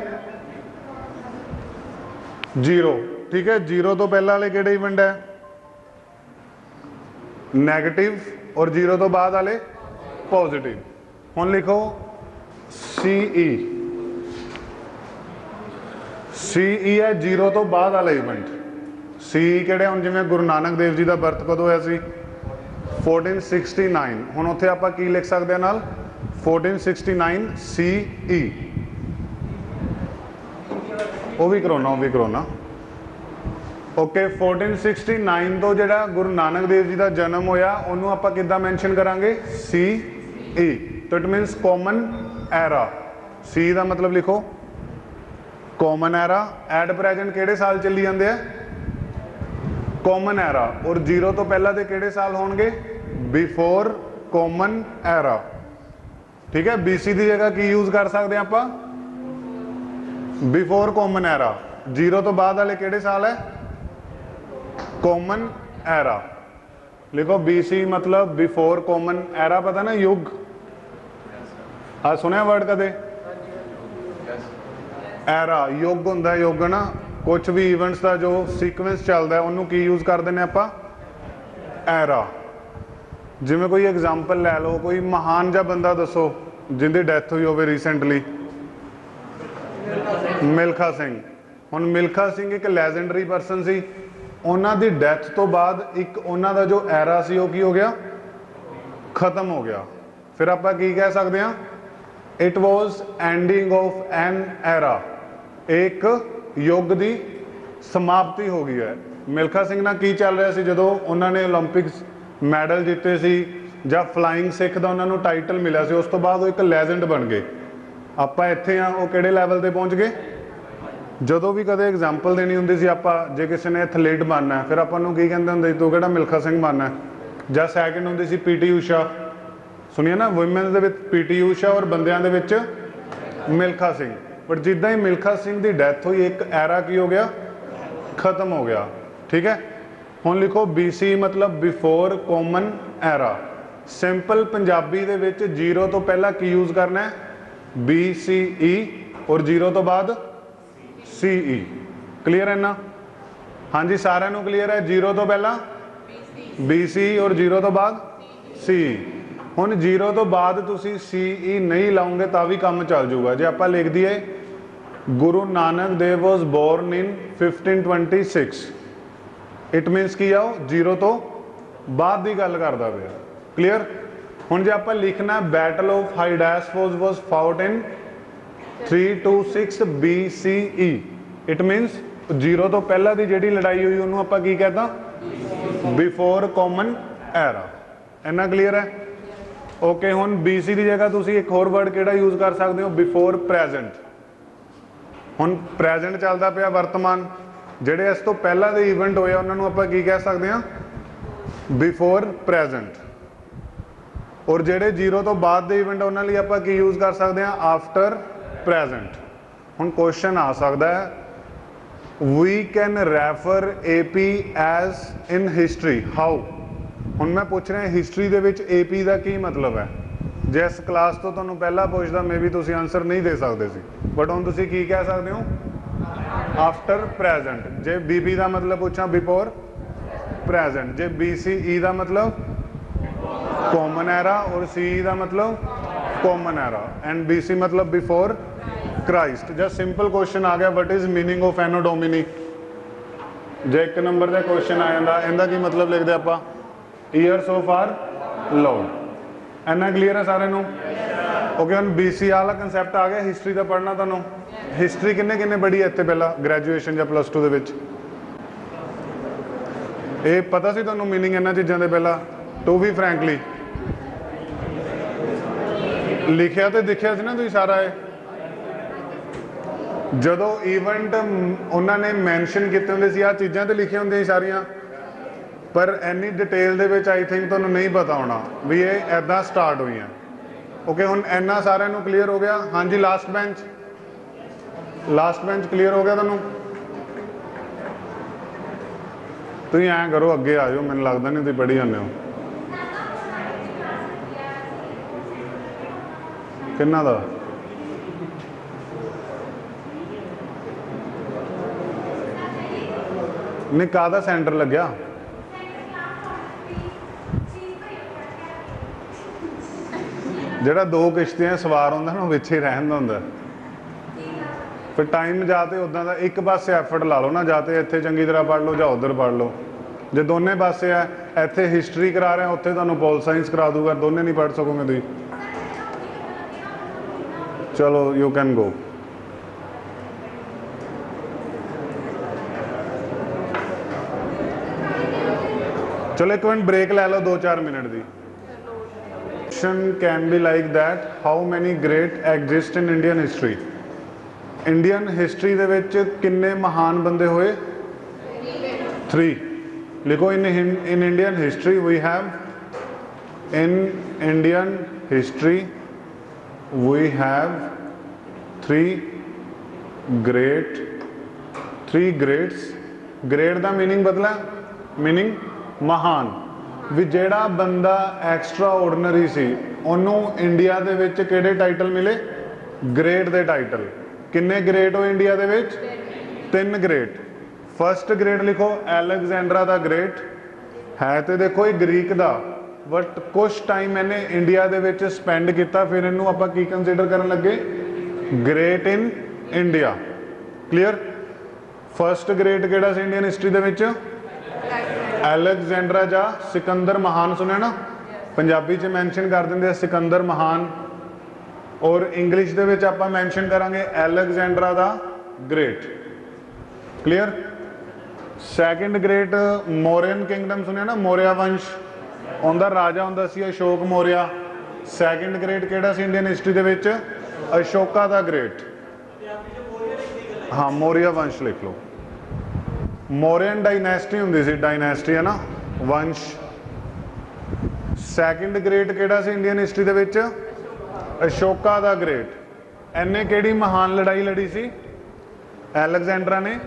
जीरो। ठीक है, जीरो तो पहले वाले किहड़े इवेंट है? नैगेटिव। और जीरो तो बाद वाले पॉजिटिव। हुण लिखो CE। CE है जीरो तो बाद वाला इवेंट। CE किहड़े? हुण जिवें गुरु नानक देव जी का बर्थ कदों होया सी? 1469। हुण उत्थे आपां की लिख सकते हैं नाल? 1469 CE। वो भी करोना। ओके, 1469 तो जिहड़ा गुरु नानक देव जी का जन्म होया उन्होंने आपां किद्दां मैंशन करांगे? CE। तो इट मीनस कॉमन एरा। C का मतलब लिखो कॉमन एरा। एट प्रेजेंट किहड़े साल चली जाते हैं? Common era. और जीरो तो पहला दे किहड़े साल होणगे? Before common era. ठीक है, BC की जगह की यूज कर सकते हैं आपां? Before common era. जीरो तो बाद वाले किहड़े साल है? Common era. लिखो BC मतलब बिफोर कॉमन एरा। पता ना युग? आ सुनिया वर्ड कदे? एरा युग होंदा है। युग ना कुछ भी इवेंट्स का जो सीक्वेंस चलता है उन्होंने की यूज कर देने आपां? एरा। जिवें कोई एग्जाम्पल लै लो, कोई महान जा बंदा दसो जिंदी डेथ हुई होवे रिसेंटली? मिल्खा सिंह। हुण मिल्खा सिंह एक लैजेंडरी पर्सन सी। उन्हों की डेथ तो बाद एक उन्हों का जो एरा सी वो की हो गया? खत्म हो गया। फिर आप की कह सकते हैं? It was ending of an era. एक युग की समाप्ति हो गई है। मिल्खा सिंह ना की चल रहा सी जो उन्होंने ओलंपिक्स मैडल जीते सी, ਜਾਂ ਫਲਾइंग सिख का उन्होंने टाइटल मिला सी, उस तो बाद वो एक लैजेंड बन गए। आप इत्थे हाँ, वो किहड़े लैवल पर पहुँच गए? ਜਦੋਂ भी कदे एग्जाम्पल देनी होंगी सी, आप जे किसी ने एथलीट बनना है फिर आपको की कहते होंगे तू किहड़ा मिल्खा सिंह बनना है। ਜਾਂ सैकेंड होंगी सी PT ਊਸ਼ਾ। सुनिए ना, वुमेन्स दे विच PT ਊਸ਼ਾ और बंदियां दे विच मिल्खा सिंह। बट जिद्दां ही मिल्खा सिंह की डैथ हुई एक एरा की हो गया? खत्म हो गया। ठीक है, हुण लिखो BC मतलब before common era. Simple Punjabi दे विच जीरो तो पहला की यूज करना है? BCE। और जीरो तो बाद CE। क्लीयर है ना? हाँ जी, सारिਆਂ ਨੂੰ क्लीयर है? जीरो तो पहला BC और जीरो तो बाद CE। हुण जीरो तो बाद तुसी CE नहीं लाओगे तो भी काम चल जाऊगा। जे आप लिख दिए Guru Nanak Dev was born in 1526, it means की आओ जीरो तो बाद की गल करता पे। क्लीयर? हुण जे आपां लिखना battle of Hydaspes was fought in 326 BCE, it means 0 तो पहला दी जिहड़ी लड़ाई हुई उन्होंने आपां की कहता बिफोर कॉमन एरा। इन्ना क्लीयर है? ओके, हुण BC की जगह तुसीं एक होर वर्ड किहड़ा यूज़ कर सकते हो, बिफोर प्रेजेंट। हुण प्रेजेंट चलदा पिया वर्तमान, जिहड़े इस तो पहला दे इवेंट होए उन्होंने आपां की कह सकते हैं, बिफोर प्रेजेंट। और जिहड़े 0 तो बाद दे इवेंट उन्होंने लिए आपां की यूज़ कर सकते हैं, आफ्टर प्रेजेंट। हुण क्वेश्चन आ सकता है, we can refer AP as in history, how? हुण मैं पूछ रहा हिस्टरी दे विच AP का की मतलब है? जिस क्लास तो तुहानूं पहला पुछदा मे बी तुसीं आंसर नहीं दे सकते सी, बट हुण तुसीं की कह सकते हो, आफ्टर प्रेजेंट। जे BB का मतलब पूछा, बिफोर प्रेजेंट। जे BCE का मतलब कॉमन एरा, और CE का मतलब कॉमन एरा, एंड BC मतलब before Christ. Just simple question आ गया, what is meaning of anno domini. जे 1 नंबर का क्वेश्चन आ जाता, इनका की मतलब लिखते आपां, ईयर्स ऑफ आर लॉर्ड। इन्ना क्लीयर है सारे नूं? ओके, हुण BC वाला कंसैप्ट आ गया। हिस्टरी का पढ़ना तुहानूं, हिस्टरी किन्ने किन्ने पढ़ी है इत्थे पहला ग्रैजुएशन या +2 दे विच? ये पता सी तुहानूं मीनिंग इन्हां चीज़ां दे पहला? टू बी फ्रैंकली लिखिया तो दिखिया सी ना तुसीं सारा है। जदों इवेंट उन्होंने मैंशन किए होंदे सी, आ चीज़ां तो लिखिया होंदियां सारियां, पर इन्नी detail they which I think तुहानूं नहीं पता होना भी ये ऐदां स्टार्ट हुई हैं। ओके, हुण इन्ना सारिਆਂ ਨੂੰ क्लीयर हो गया? हाँ जी, लास्ट बेंच क्लीयर हो गया तुहानूं? तुसीं ऐं करो, अगे आ जाओ, मैनूं लगदा नहीं तुसीं पढ़ी जांदे हो। किन्ना दा? नहीं, काहदा सेंटर लग्या? जिहड़ा 2 किश्तियां सवार होंदा ना, विच ही रहंदा हुंदा, फिर टाइम जाते उदां दा एक पासे एफर्ट ला लो ना, जाते इत्थे चंगी तरह पढ़ लो जां उधर पढ़ लो। जे दोने पासे है, इत्थे हिस्टरी करा रहे हैं, उत्थे तुहानूं पोल साइंस करा दूगा, दोने नहीं पढ़ सकोगे तुसीं। चलो, यू कैन गो। चलो एक मिनट ब्रेक ले लो, 2-4 मिनट की। Question can be like that, how many great exist in Indian history? Indian history दे विच किन्ने महान बंदे होए? 3। लिखो, in Indian history we have, in Indian history we have 3 greats. Great का मीनिंग बदला, मीनिंग महान। भी जेड़ा बंदा एक्सट्रा ऑर्डनरी सी, उन्होंने इंडिया दे विच किहड़े टाइटल मिले? ग्रेट दे टाइटल। किन्ने ग्रेट हो इंडिया दे विच? 3 ग्रेट। फर्स्ट ग्रेट लिखो, एलेक्जेंड्रा द ग्रेट है, तो देखो ये ग्रीक दा, बट कुछ टाइम इन्हें इंडिया दे विच स्पेंड किया, फिर इनू आपां की कंसीडर करन लगे? Great in India. Clear? First great किहड़ा सी इंडियन हिस्टरी दे विच? एलेक्जेंड्रा जा सिकंदर महान। सुनिया ना, पंजाबी च मैंशन कर देंगे सिकंदर महान, और इंग्लिश दे विच आपां मैंशन करांगे एलेक्जेंड्रा दा great. Clear? Second great Mauryan kingdom, सुनिया ना, मौर्य वंश, उनका राजा हुंदा सी अशोक मौर्य। सैकेंड ग्रेट किहड़ा सी इंडियन हिस्टरी दे विच? Ashoka the great. हाँ, मौर्य वंश लिख लो। मौर्यन डायनेस्टी हुंदी सी, डायनेस्टी है ना, वंश। सैकेंड ग्रेट किहड़ा सी इंडियन हिस्टरी दे विच? Ashoka the great. इन्हें किहड़ी महान लड़ाई लड़ी सी? एलेक्जेंड्रा ने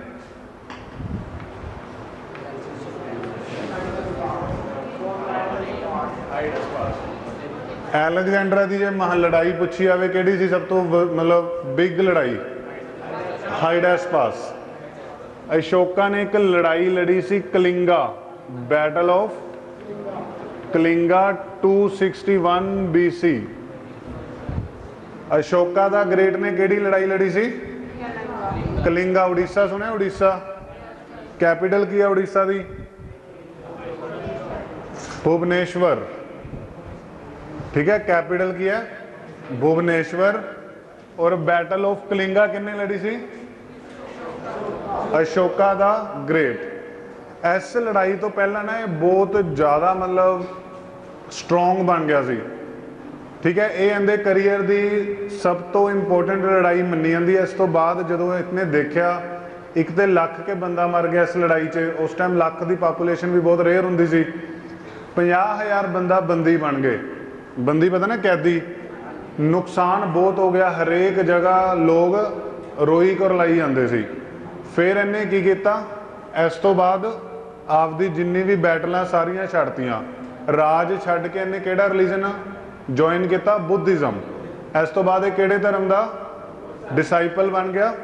एलेक्जेंड्रा की जो महान लड़ाई पूछी जाए कि सब तो मतलब बिग लड़ाई? हाइडास्पास। अशोका ने एक लड़ाई लड़ी सी Kalinga, battle of Kalinga 261 BC। Ashoka the great ने केड़ी लड़ाई लड़ी सी? कलिंगा। उड़ीसा सुने? उड़ीसा कैपिटल की है उड़ीसा दी? भुवनेश्वर। ठीक है। कैपिटल की है भुवनेश्वर। और बैटल ऑफ कलिंगा किन्ने लड़ी सी? Ashoka the great. इस लड़ाई तो पहला ना ये बहुत ज़्यादा मतलब स्ट्रोंग बन गया सी। ठीक है, ये इहदे करियर की सब तो इंपोर्टेंट लड़ाई मनी जाती है। इस तो बाद जो इसने देखा एक तो लख के बंदा मर गया इस लड़ाई च, उस टाइम लख की पापूलेशन भी बहुत रेयर होंदी सी। 50,000 बंदा बंदी बन गए। बंदी पता ना कैदी। नुकसान बहुत हो गया, हरेक जगह लोग रोई को लाई जाते सी। फिर इन्हें की किया, इस तो बाद आपदी जिन्नी भी बैटल सारियां छड्डतियां, राज छड्ड के इन्हें केड़ा रिलीजन ज्वाइन किया? बुद्धिज़म। इस तो बाद किहड़े धर्म का डिसाइपल बन गया?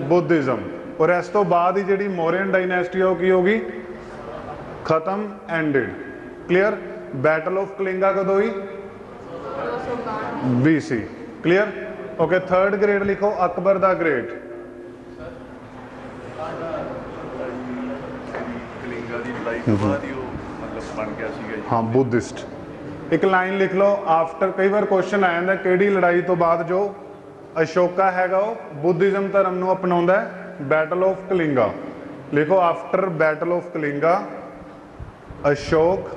बुद्धिज़म। और इस तो बाद ही जी मौर्यन डायनेस्टी है की होगी? खत्म, ended. Clear. Battle of Kalinga कदों हुई? BC। Clear. Okay, third grade लिखो, अकबर द ग्रेट। हाँ, बुद्धिस्ट। एक लाइन लिख लो आफ्टर, कई बार क्वेश्चन आ जाता किहड़ी लड़ाई तो बाद जो अशोका हैगा वो बुद्धिज़म धर्म नूं अपनाउंदा है? Battle of Kalinga. लिखो after battle of Kalinga Ashok,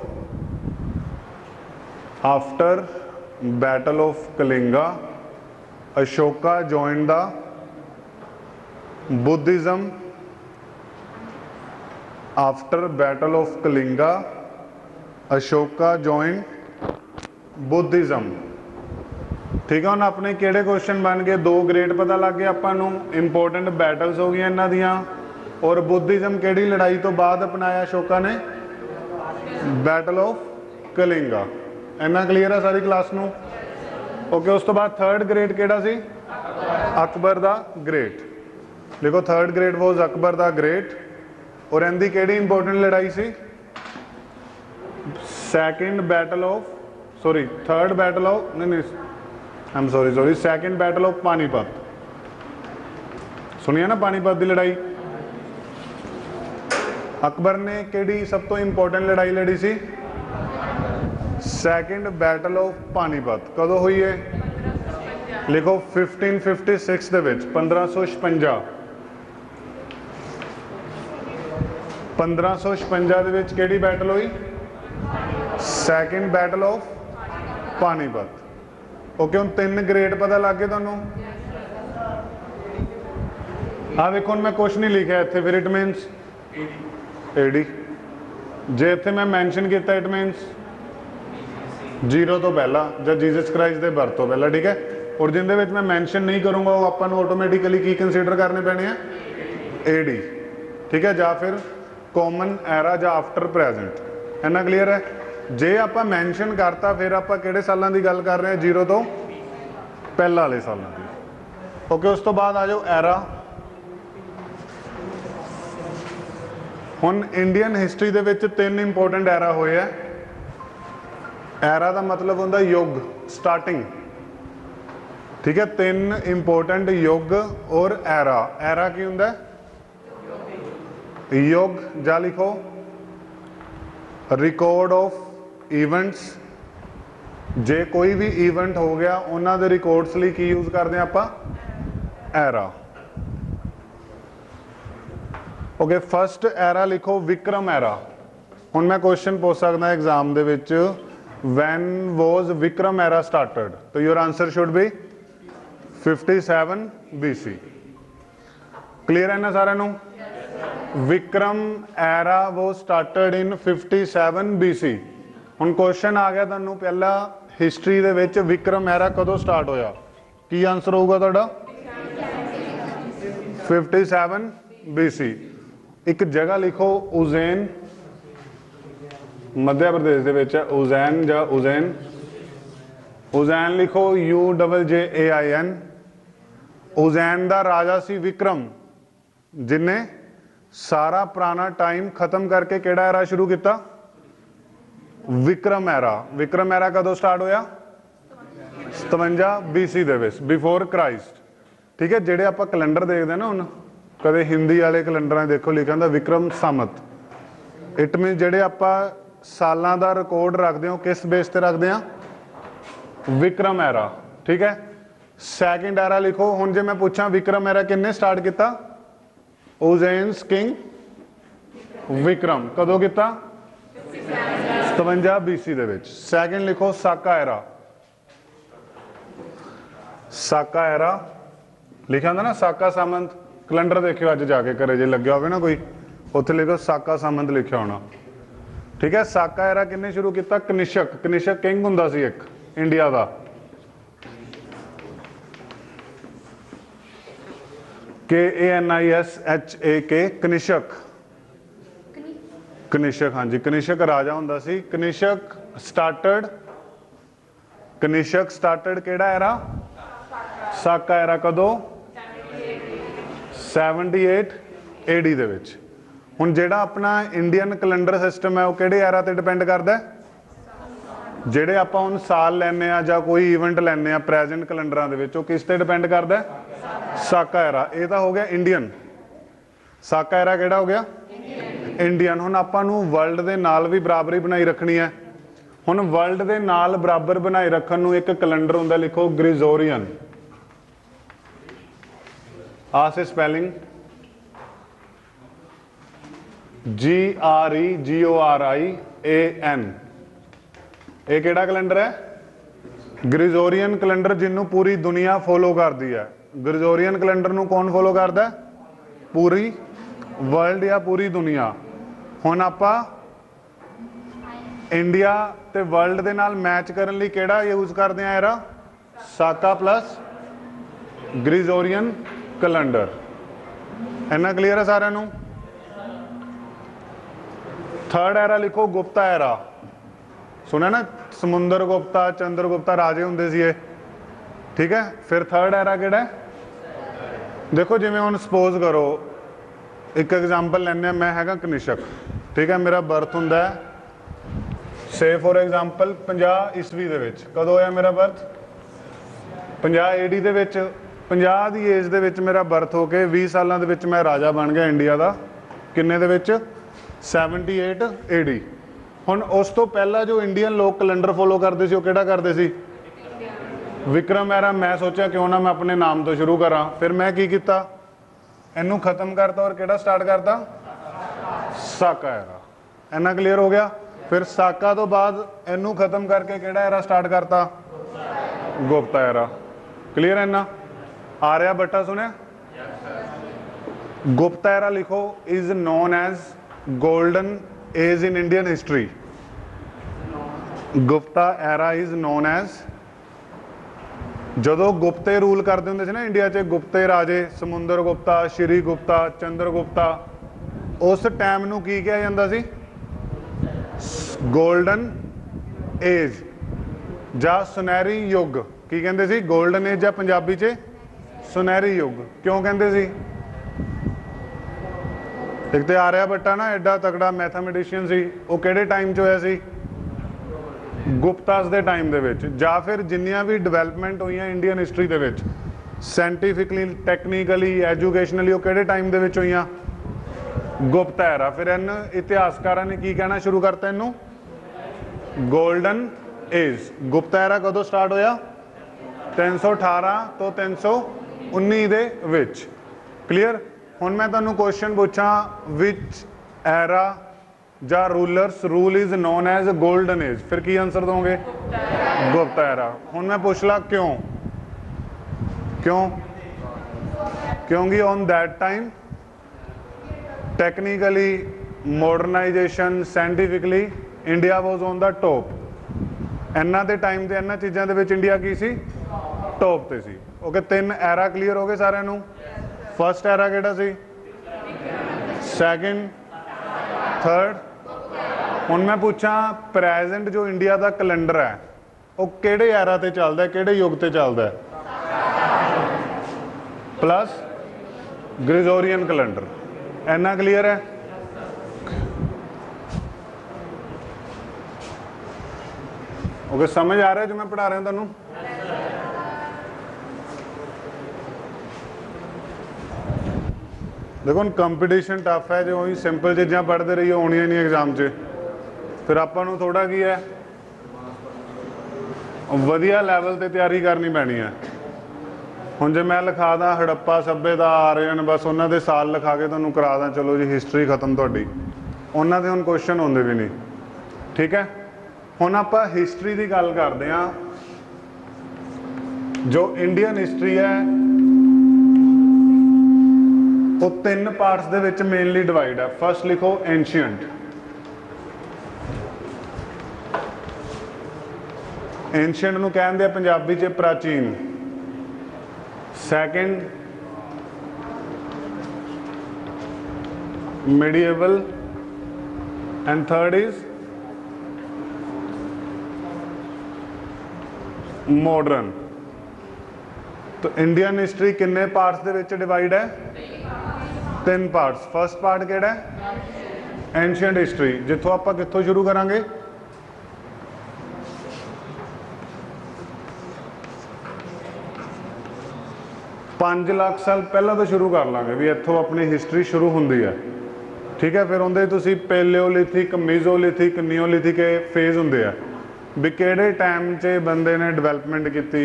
after battle of Kalinga Ashoka join the Buddhism. After battle of Kalinga Ashoka join Buddhism. ठीक है, हम अपने किहड़े क्वेश्चन बन गए? 2 ग्रेड पता लग गया आपां, इंपोर्टेंट बैटल्स हो गई इन्हां दियां। और बुद्धिज़म किहड़ी लड़ाई तो बाद अपनाया अशोका ने? Battle of Kalinga. इन्ना क्लीयर है सारी क्लास नूं? ओके, उस तो बाद थर्ड ग्रेड किहड़ा सी? Akbar the great. लिखो third grade was Akbar the great. और इनकी किहड़ी इंपोर्टेंट लड़ाई सी? Second battle of, sorry third battle of, नहीं I am sorry second battle of Panipat. सुनिए ना पानीपत की लड़ाई? अकबर ने किहड़ी सब तो इंपोर्टेंट लड़ाई लड़ी सी? Second battle of Panipat. कदों हुई है? लिखो 1556 दे विच, 1556। 1556 दे विच किहड़ी बैटल हुई? Second battle of Panipat. Okay, हम 3 ग्रेड पता लग गए तुहानूं? हाँ देखो, मैं कुछ नहीं लिखा इत्थे, फिर इट मीनस AD। जे इत्थे मैं मैंशन किया इट मीनस 0 तो पहला, जब जीसस क्राइस्ट के बर्थ तो पहला। ठीक है। और जिंदे विच मैं मैंशन नहीं करूँगा वो आपां नूं ऑटोमैटिकली की कंसीडर करने पैने हैं? AD। ठीक है, या फिर कॉमन एरा या आफ्टर प्रैजेंट। इन्ना क्लीयर है? जे आप मैंशन करता फिर आप किहड़े सालों की गल कर रहे हैं? 0 तो पहला वाले सालों की। ओके, उस तो बाद आ जाओ एरा। हुण इंडियन हिस्टरी दे विच 3 इंपोर्टेंट एरा होए है। एरा का मतलब होंदा युग, स्टार्टिंग। ठीक है, 3 इंपोर्टेंट युग और एरा। एरा की होंदा? युग जा लिखो रिकॉर्ड ऑफ ईवेंट्स। जे कोई भी ईवेंट हो गया उन्होंने दे रिकॉर्ड्स लिए की यूज करते हैं आप? एरा। ओके, फर्स्ट एरा लिखो विक्रम एरा। हुण मैं क्वेश्चन पूछ सकता एग्जाम दे विच, when was Vikram era started? तो your answer should be 57 BC। Clear है ना सारे नूं? विक्रम एरा वो स्टार्टड इन 57 BC। हुण क्वेश्चन आ गया तुहानूं पहला, हिस्टरी दे विच विक्रम एरा कदों स्टार्ट होया? की आंसर होगा तुहाडा? 57 BC। एक जगह लिखो उज्जैन, मध्य प्रदेश दे विच है उज्जैन या उज्जैन। उज्जैन लिखो UJJAIN। उज्जैन दा राजा सी विक्रम, जिन्हें सारा पुराना टाइम खत्म करके केड़ा एरा शुरू किया? विक्रम एरा। विक्रम एरा कदों स्टार्ट होया? 57 BC दे विच, बिफोर क्राइस्ट। ठीक है, जेडे आप कैलेंडर देखते हैं ना, हुण कदे हिंदी वाले कैलेंडर देखो लिखा होंदा विक्रम संमत। इट मीन जेडे आप सालां दा रिकॉर्ड रखते हो किस बेस ते रखते हैं? विक्रम एरा, ठीक है। सैकेंड एरा लिखो। हुण जे मैं पूछा विक्रम एरा किन्ने स्टार्ट किया? उज़ेन्स किंग विक्रम कदों किया? 57 BC दे विच। सैकेंड लिखो साका एरा। साका एरा लिखा था ना, साका सामंत। कैलेंडर देखियो अज जाके घरे जे लग्या होवे ना कोई, उत्थे लिखो साका सामंत लिखा होना, ठीक है। साका एरा किन्ने शुरू किया? कनिष्क। कनिष्क किंग हुंदा सी एक इंडिया का, KANISHAK कनिष्क। कनिष्क, हाँ जी, कनिष्क राजा हुंदा सी। कनिष्क स्टार्टड केड़ा एरा? साका एरा कदों? 78 AD दे विच। हुण जिहड़ा अपना इंडियन कैलेंडर सिस्टम है वो किहड़े एरा ते डिपेंड करदा है? जिहड़े आपां हुण साल लैने आ जां कोई इवेंट लैने आ प्रेजेंट कैलेंडरां दे विच, वो किस ते डिपेंड करदा है? साका एरा। ये तो हो गया इंडियन। साका एरा किहड़ा हो गया? इंडियन। हुण आपां नूं वर्ल्ड दे नाल भी बराबरी बनाई रखनी है। हुण वर्ल्ड दे नाल बराबर बनाई रखण नूं एक कैलेंडर हुंदा, लिखो ग्रिगोरियन। आ से स्पैलिंग GREGORIAN। ये किहड़ा कैलेंडर है? ग्रिगोरियन कैलेंडर, जिन्हों पूरी दुनिया फॉलो करती है। ग्रिगोरियन कैलेंडर नूं कौन फॉलो करता है? पूरी वर्ल्ड या पूरी दुनिया। हुण आपां इंडिया ते वर्ल्ड दे नाल मैच करने लई किहड़ा यूज करते हैं एरा? साका प्लस ग्रिगोरियन कैलेंडर। इन्ना क्लीयर है सारिਆਂ ਨੂੰ? थर्ड एरा लिखो गुप्ता एरा। सुना ना, समुंदर गुप्ता, चंद्रगुप्ता राजे होंदे सी ये, ठीक है। फिर थर्ड एरा किहड़ा है? देखो जिवें हुण सपोज करो, एक एग्जाम्पल लैने, मैं हैगा कनिष्क, ठीक है। मेरा बर्थ हुंदा है से फॉर एग्जाम्पल 50 ईस्वी दे विच। कदों होया मेरा बर्थ? 50 AD दे विच। 50 दी एज दे विच मेरा बर्थ हो के 20 सालों दे विच मैं राजा बन गया इंडिया का। किन्ने दे विच? 78 AD। हुण उस तो पहला जो इंडियन लोग कैलेंडर फॉलो करते सी, वो किहड़ा करते सी? विक्रम एरा। मैं सोचा क्यों ना मैं अपने नाम तो शुरू करा। फिर मैं की कीता? इनू खत्म करता और किहड़ा स्टार्ट करता? साका एरा। इन्ना क्लीयर हो गया? फिर साका तो बाद इनू खत्म करके किहड़ा एरा स्टार्ट करता? गुप्ता एरा। क्लीयर है इन्ना? आर्यभट्टा सुने? गुप्ता एरा लिखो is known as golden age in Indian history. Gupta era is known as, जदों गुप्ते रूल करते होंदे सी ना इंडिया च, गुप्ते राजे, समुंदर गुप्ता, श्री गुप्ता, चंद्रगुप्ता, उस टाइम नूं की कहा जांदा सी? गोल्डन एज जां सुनहरी युग। की कहंदे सी? गोल्डन एज, जां पंजाबी च सुनहरी युग। क्यों कहंदे सी? एक तो आर्यभट्टा ना एडा तगड़ा मैथामेटिशियन सी, वो किहड़े टाइम च होया सी? गुप्तास दे टाइम दे विच। जां फिर जिन्नियां भी डिवेलपमेंट हुई इंडियन हिस्टरी दे विच, साइंटिफिकली, टैक्नीकली, एजुकेशनली, वो किहड़े टाइम दे विच होईयां? गुप्ता एरा। फिर इन इतिहासकारां ने की कहना शुरू करता इनू? Golden age. गुप्ता एरा कदों स्टार्ट होया? 318 तो 319 दे विच। क्लीयर? हुण मैं तुहानूं क्वेश्चन पूछा, विच एरा जां rulers rule is known as golden age, फिर की आंसर दोगे? गुप्ता एरा। हुण मैं पूछ ला क्यों? क्यों? क्योंकि on that time technically, modernisation, scientifically India was on the top. इन्हां दे टाइम ते इन्हां चीज़ों दे विच इंडिया की सी? टॉप ते सी। ओके, 3 एरा क्लीयर हो गए सारिਆਂ ਨੂੰ? फर्स्ट एरा किहड़ा सी? Second, third. हुण मैं पूछा प्रेजेंट जो इंडिया का कैलेंडर है वो किहड़े एरा ते चलदा है, किहड़े युग ते चलदा है? Plus Gregorian calendar. इन्ना क्लीयर है? ओके, समझ आ रहा है जो मैं पढ़ा रहा हूं तुहानूं? देखो हुण कंपीटीशन टफ है, जो ही सिंपल चीज़ां पढ़ते रहिए होणियां नहीं एग्जाम च। फिर आपां नूं थोड़ा की है ਵਧੀਆ ਲੈਵਲ ਤੇ ਤਿਆਰੀ ਕਰਨੀ ਪੈਣੀ ਹੈ। ਹੁਣ ਜੇ ਮੈਂ ਲਿਖਾ ਦਾਂ ਹੜੱਪਾ ਸੱਭਿਅਤਾ ਆਰੀਅਨ, ਬਸ ਉਹਨਾਂ ਦੇ ਸਾਲ ਲਿਖਾ ਕੇ ਤੁਹਾਨੂੰ ਕਰਾ ਦਾਂ, ਚਲੋ ਜੀ ਹਿਸਟਰੀ ਖਤਮ ਤੁਹਾਡੀ, ਉਹਨਾਂ ਦੇ ਹੁਣ ਕੁਐਸਚਨ ਹੁੰਦੇ ਵੀ ਨਹੀਂ। ਠੀਕ ਹੈ, ਹੁਣ ਆਪਾਂ ਹਿਸਟਰੀ ਦੀ ਗੱਲ ਕਰਦੇ ਹਾਂ। ਜੋ ਇੰਡੀਅਨ ਹਿਸਟਰੀ ਹੈ ਉਹ 3 ਪਾਰਟਸ ਦੇ ਵਿੱਚ ਮੇਨਲੀ ਡਿਵਾਈਡ ਹੈ। ਫਸਟ ਲਿਖੋ ਐਂਸ਼ੀਅੰਟ, एंशियंट ਨੂੰ ਕਹਿੰਦੇ ਆ ਪੰਜਾਬੀ 'ਚ ਪ੍ਰਾਚੀਨ। Second medieval and third is modern। तो इंडियन हिस्ट्री किन्ने पार्ट्स दे विच डिवाइड है? 3 पार्ट्स। फर्स्ट पार्ट केड़ा है? एंशियंट हिस्ट्री, जिथों आपां कित्थों शुरू करांगे? 5 लाख साल पहला तो शुरू कर लांगे भी, इत्थों अपनी हिस्ट्री शुरू होंदी है। ठीक है, फिर उहदे तुसीं पैलियोलिथिक, मीजोलिथिक, नियोलिथिक फेज होंदे आ भी किहड़े टाइम 'च बंदे ने डिवेलपमेंट की,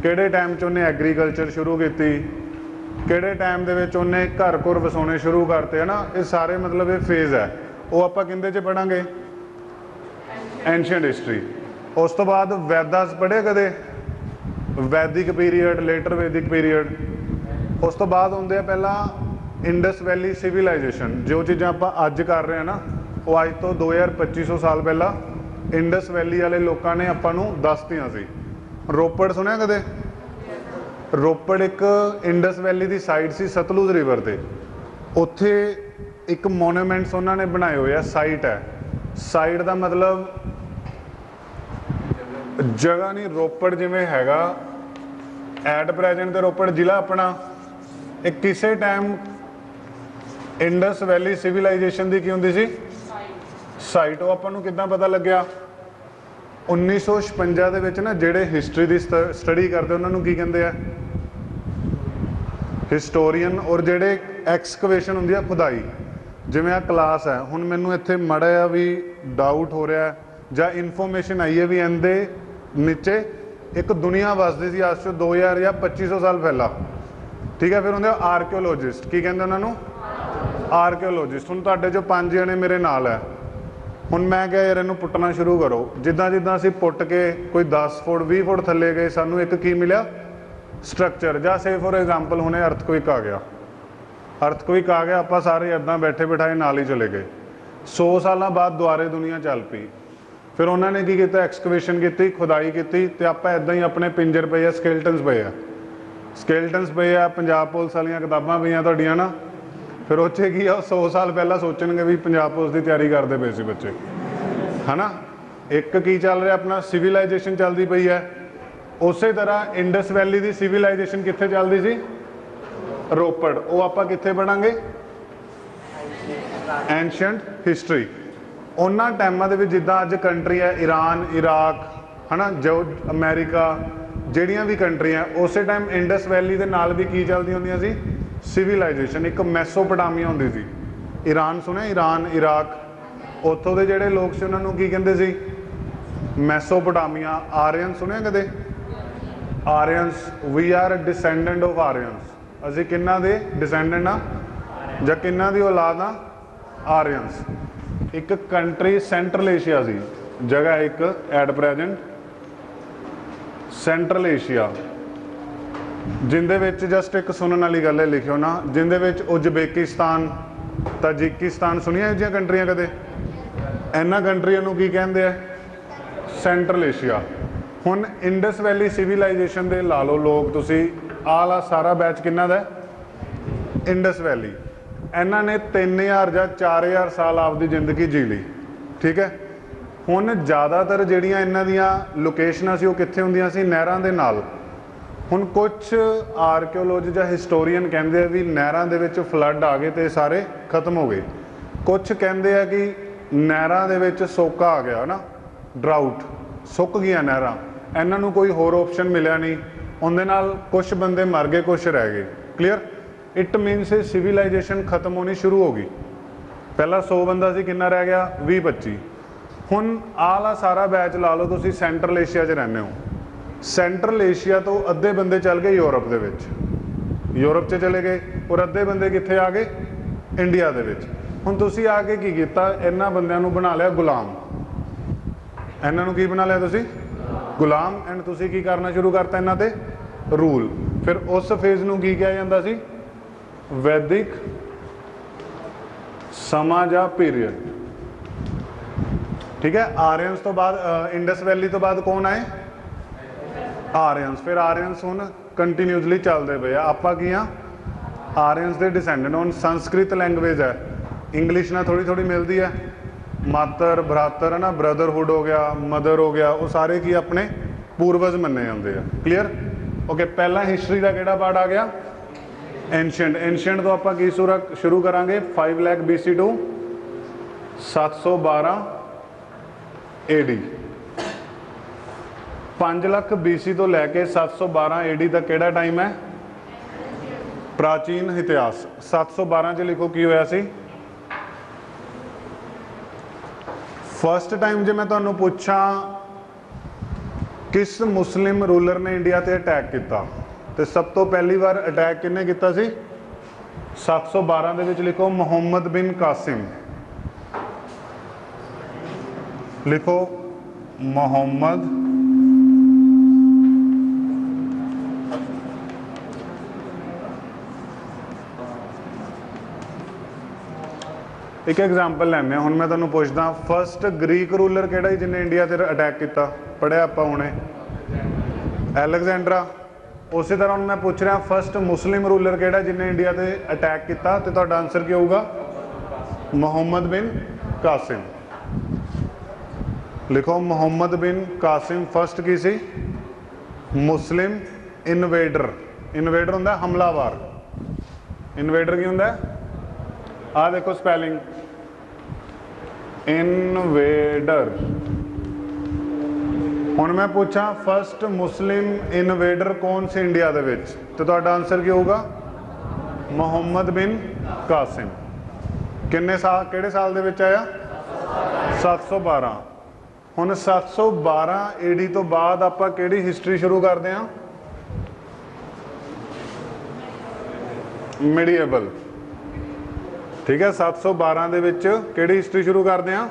किहड़े टाइम 'च उन्हें एग्रीकल्चर शुरू की, किहड़े टाइम दे विच उन्हें घर घुर वसाने शुरू करते है ना। ये सारे मतलब ये फेज है, वो आपां किहदे 'च पढ़ांगे? Ancient history. उस तो बाद वैदास पढ़े कदे? वैदिक पीरीयड, लेटर वैदिक पीरीयड। उस तो बाद होंदे आ पहला इंडस वैली सिविलाइजेशन। जो चीज़ां आपां अज कर रहे हैं ना, वो अज तो 2000-2500 साल पहला इंडस वैली वाले लोगों ने आपां नूं दसतियां सी। रोपड़ सुनिया कदे? रोपड़ एक इंडस वैली की साइड सी सतलुज रिवर ते, उत्थे एक मोਨੂਮੈਂਟਸ उन्होंने बनाए हुए आ। साइट है, साइट का मतलब जगह नहीं। रोपड़ जिमें हैगा एट प्रैजेंट तो रोपड़ जिला अपना, एक किसी टाइम इंडस वैली सिविलाइजेशन की होंदी सी साइट। वो आपां नूं किद्दां पता लग्या? 1956 दे विच ना जिहड़े हिस्टरी की स्टडी करते उन्होंने की कहते हैं? हिस्टोरीयन। और जिहड़े एक्सकवेशन होंदी है, खुदाई, जिवें आ क्लास है, हुण मैनूं इत्थे माड़ा जिहा भी डाउट हो रहा है जां इन्फॉर्मेशन आई है भी इहदे नीचे एक दुनिया वसदी सी अज तो 2000 या 2500 साल पहला। ठीक है, फिर होंदे आर्किओलॉजिस्ट। की कहते उन्होंने? आर्किओलॉजिस्ट। हुण तुहाडे चों 5 जणे मेरे नाल है, हुण मैं क्या यार इहनूं पुट्टना शुरू करो। जिद्दां जिद्दां असीं पुट के कोई 10 फुट 20 फुट थल्ले गए, सानूं एक की मिलिया? स्ट्रक्चर। जां से फॉर एग्जाम्पल हुणे अर्थक्वेक आ गया, अर्थक्वेक आ गया, आपां सारे इदां बैठे बिठाए नाल ही चले गए। 100 साल बाद दुआरे दुनिया चल पई। फिर उन्होंने की किया? एक्सकवेशन की, खुदाई की, तो आप इदा ही अपने पिंजर पे है, स्केलटन्स पे है, स्केलटन्स पे है। पंजाब पुलिस वाली किताबां पईआं तुहाडीआं ना, फिर उत्थे की आ 100 साल पहला सोचणगे भी पंजाब पुलिस की तैयारी करते पे सी बच्चे, है ना। एक की चल रहा अपना सिविलाइजेशन चलती पई है। उस तरह इंडस वैली की सिविलाइजेशन कित्थे चलती सी? रोपड़। वो आपां कित्थे पढ़ांगे? Ancient history. उन्होंने टाइमों के जिदा अज कंट्री है ईरान, इराक, है ना, जो अमेरिका, जड़ियाँ भी कंट्री हैं, उस टाइम इंडस वैली के नाल भी की चलती होंदियां सी? सिविलाइजेशन। एक मैसोपोटामिया होंदी सी। ईरान सुने? ईरान, इराक, उत्थों के जोड़े लोग से उन्होंने की कहते सी? मैसोपोटामिया। आर्यन सुने कदे? Aryans. We are descendant of Aryans. असीं किन्ना दे डिसेंडेंट हाँ जां किन्ना दी औलाद हाँ? आर्यंस। एक कंट्री सेंट्रल एशिया सी, जगह एक एट प्रैजेंट सेंट्रल एशिया, जिंदे विच जस्ट एक सुनने वाली गल है, लिखियो ना, जिंदे विच उज्बेकिस्तान, ताजिकिस्तान सुनिया इह जिहियां कंट्रियां कदे? इन्हां कंट्रियां नूं की कहंदे आ? Central Asia. हुण इंडस वैली सिविलाइजेशन दे ला लो लोग तुसीं, आला सारा बैच किन्ना दा? Indus valley. इन्हां ने 3000 या 4000 साल आपकी जिंदगी जी ली। ठीक है, हुण ज़्यादातर जिहड़ियां इन्हां दियां लोकेशनां सी, वो कित्थे हुंदियां सी? नहरां दे नाल। हुण कुछ आर्किओलॉजी या हिस्टोरीयन कहते हैं भी नहरां दे विच फ्लड आ गए तो सारे खत्म हो गए। कुछ कहते हैं कि नहरां दे विच सोका आ गया ना, ड्राउट, सुक गई नहरां, इन्हां नूं कोई होर ऑप्शन मिलिया नहीं, उहदे नाल कुछ बंदे मर गए, कुछ रह गए। क्लीयर? इट मीनस सिविलाइजेशन खत्म होनी शुरू हो गई। पहला 100 बंदा सी, कितना रह गया? 20-25। ਹੁਣ ਆਲਾ ਸਾਰਾ बैच ला लो तुसी सेंट्रल एशिया च रहने हो, सेंट्रल एशिया तो अद्धे बंदे चल गए यूरोप दे विच, यूरोप च चले गए, और अद्धे बंदे कित्थे आ गए इंडिया दे विच। हुण तुसी आके की कीता, इन्हां बंदियां नूं बना लिया गुलाम, इन्हां नूं की बना लिया तुसी गुलाम, एंड तुसी की करना शुरू करता इन्हां ते रूल। फिर उस फेज नूं की कहा जांदा सी वैदिक समा जां पीरियड, ठीक है। आर्यंस तो बाद इंडस वैली तो बाद कौन आए आर्यंस, फिर आर्यंस हुण कंटिन्यूसली चलते पे आपां की हाँ आर्यंस के डिसेंडेंट। हुण संस्कृत लैंगवेज है, इंग्लिश ना थोड़ी थोड़ी मिलती है, मातर भ्रातर है ना, ब्रदरहुड हो गया, मदर हो गया, वो सारे की अपने पूर्वज मन्ने जाते हैं। Clear okay. पहला हिस्टरी का किहड़ा पार्ट आ गया एंशियंट। एंशियंट तो आपां की शुरू करांगे 5 lakh BC to 712 AD। 5 lakh BC तो लैके 712 AD तक किहड़ा टाइम है प्राचीन इतिहास। 712 च लिखो की होया सी फस्ट टाइम। जे मैं तुहानूं पुछां किस मुस्लिम रूलर ने इंडिया ते अटैक किया, तो सब तो पहली बार अटैक किन्ने किया सी 712 दे विच लिखो मुहम्मद बिन कासिम, लिखो मुहम्मद एक एग्जाम्पल लैने। हुण मैं तुहानूं पुछदा फस्ट ग्रीक रूलर किहड़ा जिन्हें इंडिया ते अटैक किया, पढ़िया आपां हुणे एलेगजेंड्रा। उसी तरह हुण मैं पूछ रहा फस्ट मुस्लिम रूलर किहड़ा जिन्हें इंडिया ते अटैक किया, तो तुहाडा आंसर की होगा मुहम्मद बिन कासिम। लिखो मुहम्मद बिन कासिम फस्ट की सी मुस्लिम इनवेडर। इनवेडर हुंदा हमलावर, इनवेडर की हुंदा आ देखो स्पैलिंग इनवेडर। हुण मैं पूछा फस्ट मुस्लिम इनवेडर कौन से इंडिया दे विच, तो तुहाडा आंसर की होगा मुहम्मद बिन कासिम। किन्ने साल किहड़े साल दे विच आया 712। हुण 712 AD तो बाद आपां किहड़ी हिस्ट्री शुरू करते हैं मिडीएबल, ठीक है। 712 दे विच किहड़ी हिस्ट्री शुरू करते हैं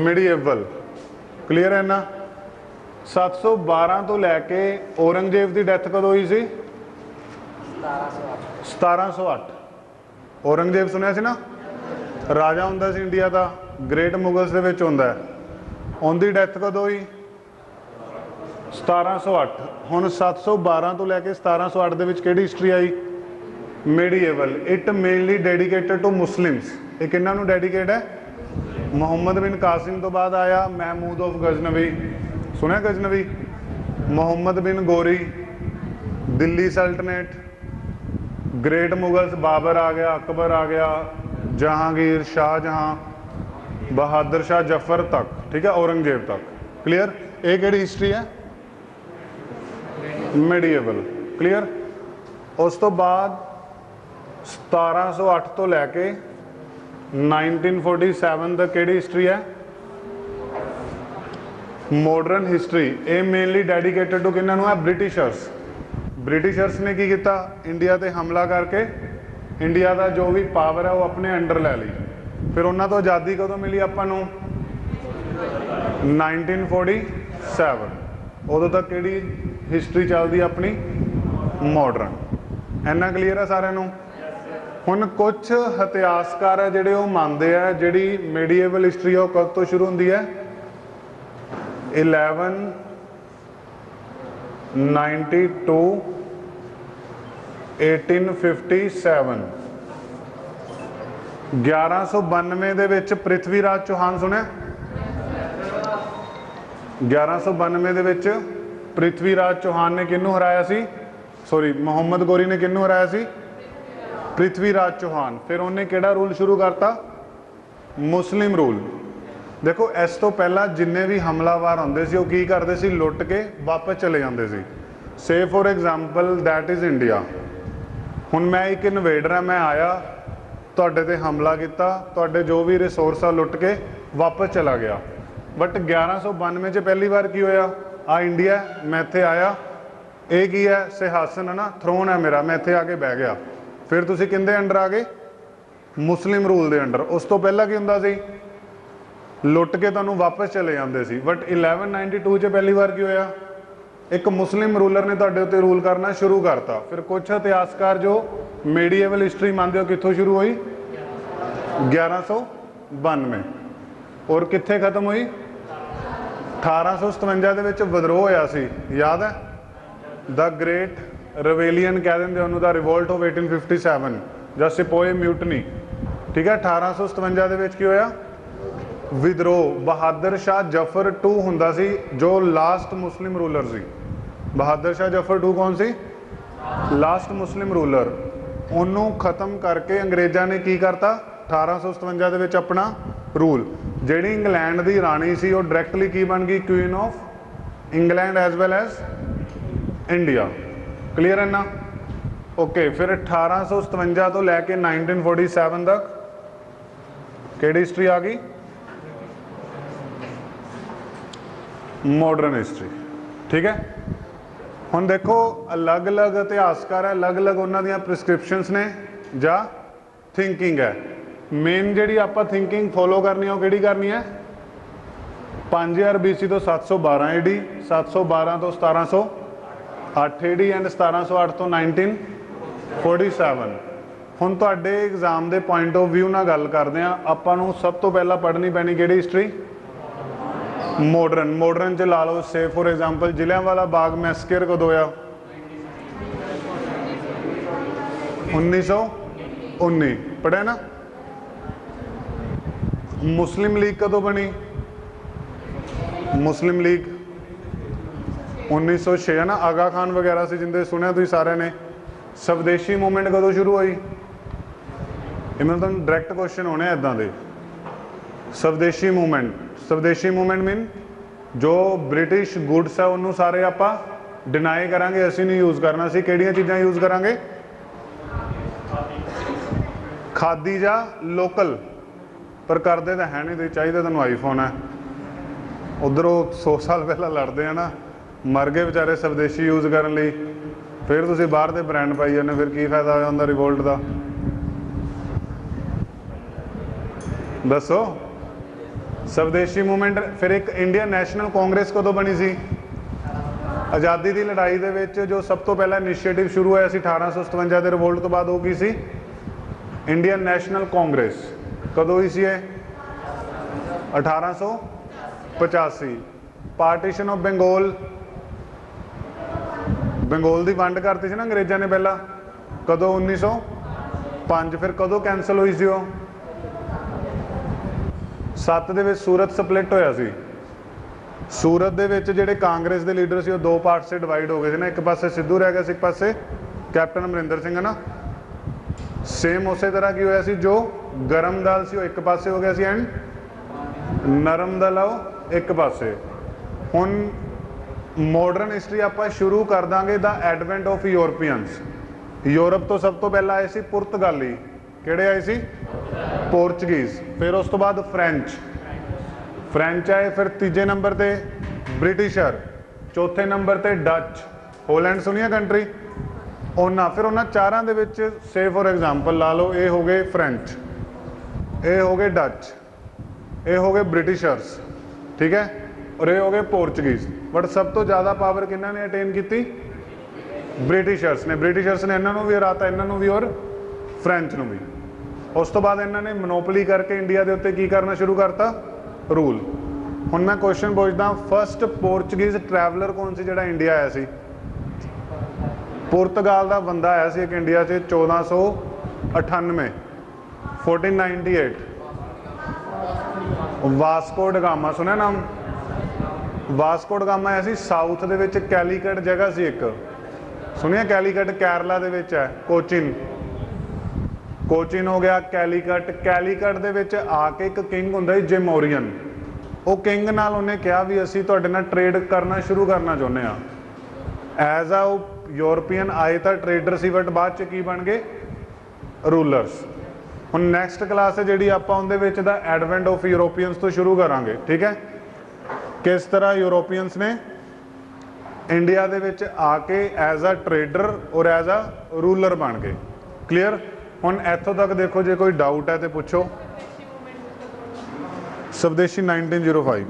मिडीएबल। क्लीयर है ना। 712 तो लैके औरंगजेब की डैथ कदों हुई सी 1708। औरंगजेब सुनिया सी ना, राजा हुंदा सी इंडिया का, ग्रेट मुगल्स दे विच हुंदा है, उनकी डैथ कदों हुई 1708। हुण 712 तो लैके 1708 दे विच किहड़ी हिस्ट्री आई medieval. It mainly dedicated to Muslims. ये किन्हां नूं डेडिकेट है मुहम्मद बिन कासिम तो बाद आया महमूद ऑफ गजनवी, सुनिया गजनवी, मुहम्मद बिन गोरी, दिल्ली सल्तनत, ग्रेट मुगल्स, बाबर आ गया, अकबर आ गया, जहांगीर, शाहजहां, बहादुर शाह जफर तक, ठीक है, औरंगजेब तक। क्लियर। ये किहड़ी हिस्ट्री है मेडिएवल। क्लियर। उस तो बाद 1708 तो लैके 1947 तक किहड़ी हिस्ट्री है मॉडर्न हिस्ट्री। ये मेनली डेडिकेटेड टू किन्हां नूं है ब्रिटिशर्स। ब्रिटिशर्स ने की किया इंडिया ते हमला करके इंडिया का जो भी पावर है वो अपने अंडर लै ली। फिर उन्होंने तो आज़ादी कदों मिली आपां नूं 1947। उदों तक किहड़ी हिस्ट्री चलती अपनी मॉडर्न। इन्ना क्लीयर है सारिਆਂ नूं। हुण कुछ इतिहासकार है जिहड़े वो मानते हैं जिहड़ी मीडिएवल हिस्ट्री है कद तो शुरू होंदी है 1192 1857। 1192 दे विच पृथ्वीराज चौहान सुनिया 1192 दे विच पृथ्वीराज चौहान ने किन्नू हराया सी, सॉरी मुहम्मद गोरी ने किन्नू हराया सी पृथ्वीराज चौहान। फिर उन्हें किहड़ा रूल शुरू करता मुस्लिम रूल। देखो इस तो पहला जिन्ने भी हमलावर आते सी वो की करते सी लुट के वापस चले जाते सी। से for example that is India. हुण मैं एक इनवेडर है, मैं आया तुहाडे ते हमला किया, तुहाडे जो भी रिसोर्स आ लुट के वापस चला गया। बट 1192 च पहली बार की होया, आ इंडिया मैं इत्थे आया, ये की है सिंहासन है ना, थ्रोन है मेरा, मैं इत्थे आके बह गया। फिर तुसी किंदे अंडर आ गए, मुस्लिम रूल दे अंडर। उस तो पहला की हुंदा सी, लुट के तुहानूं वापस चले जाते सी। बट 1192 च पहली बार की होया, एक मुस्लिम रूलर ने तुहाडे उत्ते रूल करना शुरू करता। फिर कुछ इतिहासकार जो मीडिएवल हिस्टरी मानते हो कित्थों शुरू हुई, 1192, और कित्थे खत्म हुई, 1857 दे विच विद्रोह होया सी, याद है, द ग्रेट रिवेलियन कह देंगे उन्होंने, द रिवोल्ट ऑफ 1857 ਜਾਂ सिपोए म्यूटनी। ठीक है, 1857 दे विच की होया, विद्रोह। बहादुर शाह जफर टू हुंदा सी जो लास्ट मुस्लिम रूलर सी। बहादुर शाह जफर टू कौन सी, लास्ट मुस्लिम रूलर। उन्होंने खत्म करके अंग्रेज़ों ने की करता, 1857 दे विच अपना रूल। जिहड़ी इंग्लैंड की राणी सी वो डायरैक्टली की बन गई, queen of England as well as India. Clear है ना, ओके। फिर 1857 तो लैके 1947 तक केड़ी हिस्ट्री आ गई, मॉडर्न हिस्ट्री। ठीक है, हुण देखो अलग अलग इतिहासकार है, अलग अलग उन्होंने प्रिस्क्रिप्शनस ने या थिंकिंग है। मेन जी आप थिंकिंग फॉलो करनी है वो किहड़ी करनी है, 5000 BC तो 712 AD, 712 तो 1708 AD एंड 1708 तो 1947। हुण तुहाडे एग्जाम के पॉइंट ऑफ व्यू नाल गल करदे हां, आपां नूं सब तो पहला पढ़नी पैनी किहड़ी हिस्ट्री, मॉडर्न। मॉडर्न च ला लो से फॉर एग्जाम्पल जलियांवाला बाग मैसकेयर कदों होया, 1919 पढ़िया ना। मुस्लिम लीग कदों बनी, मुस्लिम लीग 1906 है ना, आगा खान वगैरह से जिंदे सुनिया तुसीं सारे ने। स्वदेशी मूवमेंट कदों शुरू हुई, ये मैं तुहानूं डायरैक्ट क्वेश्चन होने इदां दे। स्वदेशी मूवमेंट, स्वदेशी मूवमेंट मीन जो ब्रिटिश गुड्स है उन्होंने सारे आपां डिनाई करांगे, असीं नहीं यूज़ करना। असीं किहड़ियां चीज़ां यूज़ करांगे, खादी जा लोकल, पर करते तो है नहीं। तो चाहिए तुहानूं आईफोन है, उधरों 100 साल पहला लड़ते हैं ना, मर गए बेचारे स्वदेशी यूज़ करने लई, फिर तुसीं बाहर दे ब्रांड पाई जाने, फिर की फायदा होया उनका रिवोल्ट का, दसो। स्वदेशी मूवमेंट। फिर एक इंडियन नैशनल कांग्रेस कदों बनी सी, आज़ादी की लड़ाई दे विच जो सब तो पहला इनिशिएटिव शुरू होया सी 1857 के रिवोल्ट तो बाद, वो की सी इंडियन नैशनल कांग्रेस। कदों हुई सी, 1885। पार्टीशन ऑफ बंगाल, बंगाल की वंड करती सी ना अंग्रेज़ों ने पहला, कदों 1905। फिर कदों कैंसल हुई सी, 7 दे विच सूरत स्पलिट होया सी। सूरत दे विच जिहड़े कांग्रेस के लीडर से दो पार्ट से डिवाइड हो गए थे ना, एक पासे सिद्धू रह गया, एक पासे कैप्टन अमरिंदर सिंह है ना। सेम उस तरह की होया सी, जो गरम दल सी एक पासे हो गया सी एंड नरम दल आओ एक पासे। हुण मॉडर्न हिस्ट्री आप शुरू कर देंगे द एडवेंट ऑफ यूरोपीयंस। यूरोप तो सब तो पहला आए सी पुर्तगाली, किहड़े आए सी, पोर्चुगीज़। फिर उस तो बाद फ्रेंच, फ्रेंच आए। फिर तीजे नंबर ते ब्रिटिशर, चौथे नंबर ते डच, होलैंड सुनिया कंट्री उन्ना। फिर उन्होंने चारां दे विच से फॉर एग्जाम्पल ला लो, ये हो गए फ्रेंच, ये हो गए डच, ये हो गए ब्रिटिशर्स, ठीक है, और ये हो गए पोर्चुगीज़। बट सब तो ज़्यादा पावर किन्ना ने अटेन की, ब्रिटिशर्स ने। ब्रिटिशर्स ने इन्हों भी हराता, इन्हों भी और फ्रेंच नूं भी। उस तो बाद इन्होंने मोनोपली करके इंडिया के उत्ते की करना शुरू करता, रूल। हुण मैं क्वेश्चन पूछदा, फस्ट पोर्चुगीज़ ट्रैवलर कौन सी जिहड़ा इंडिया आया सी, पुर्तगाल का बंदा आया सी एक इंडिया से 1498, 1498। वास्को डगामा सुनिया नाम, वास्को डगामा आया सी साउथ दे विच कैलीकट जगह सी एक, सुनिया कैलीकट केरला दे विच है, कोचिन, कोचिन हो गया कैलीकट। कैलीकट दे विच आके एक किंग हुंदा सी जेमोरियन, वो किंग नाल उन्हें कहा भी असीं तुहाडे नाल ट्रेड करना शुरू करना चाहुंदे हां। एज आ यूरोपीयन आए तो ट्रेडर सी, बट बाद च की बन गए, रूलर्स। ਹੁਣ ਨੈਕਸਟ ਕਲਾਸ ਹੈ ਜਿਹੜੀ ਆਪਾਂ ਉਹਦੇ ਵਿੱਚ ਦਾ ਐਡਵੈਂਟ ਆਫ ਯੂਰੋਪੀਅਨਸ ਤੋਂ ਸ਼ੁਰੂ ਕਰਾਂਗੇ। ਠੀਕ ਹੈ, ਕਿਸ ਤਰ੍ਹਾਂ ਯੂਰੋਪੀਅਨਸ ਨੇ ਇੰਡੀਆ ਦੇ ਵਿੱਚ ਆ ਕੇ ਐਜ਼ ਅ ਟਰੇਡਰ ਔਰ ਐਜ਼ ਅ ਰੂਲਰ ਬਣ ਗਏ। ਕਲੀਅਰ। ਹੁਣ ਇੱਥੋਂ ਤੱਕ ਦੇਖੋ, ਜੇ ਕੋਈ ਡਾਊਟ ਹੈ ਤੇ ਪੁੱਛੋ। ਸਵਦੇਸ਼ੀ 1905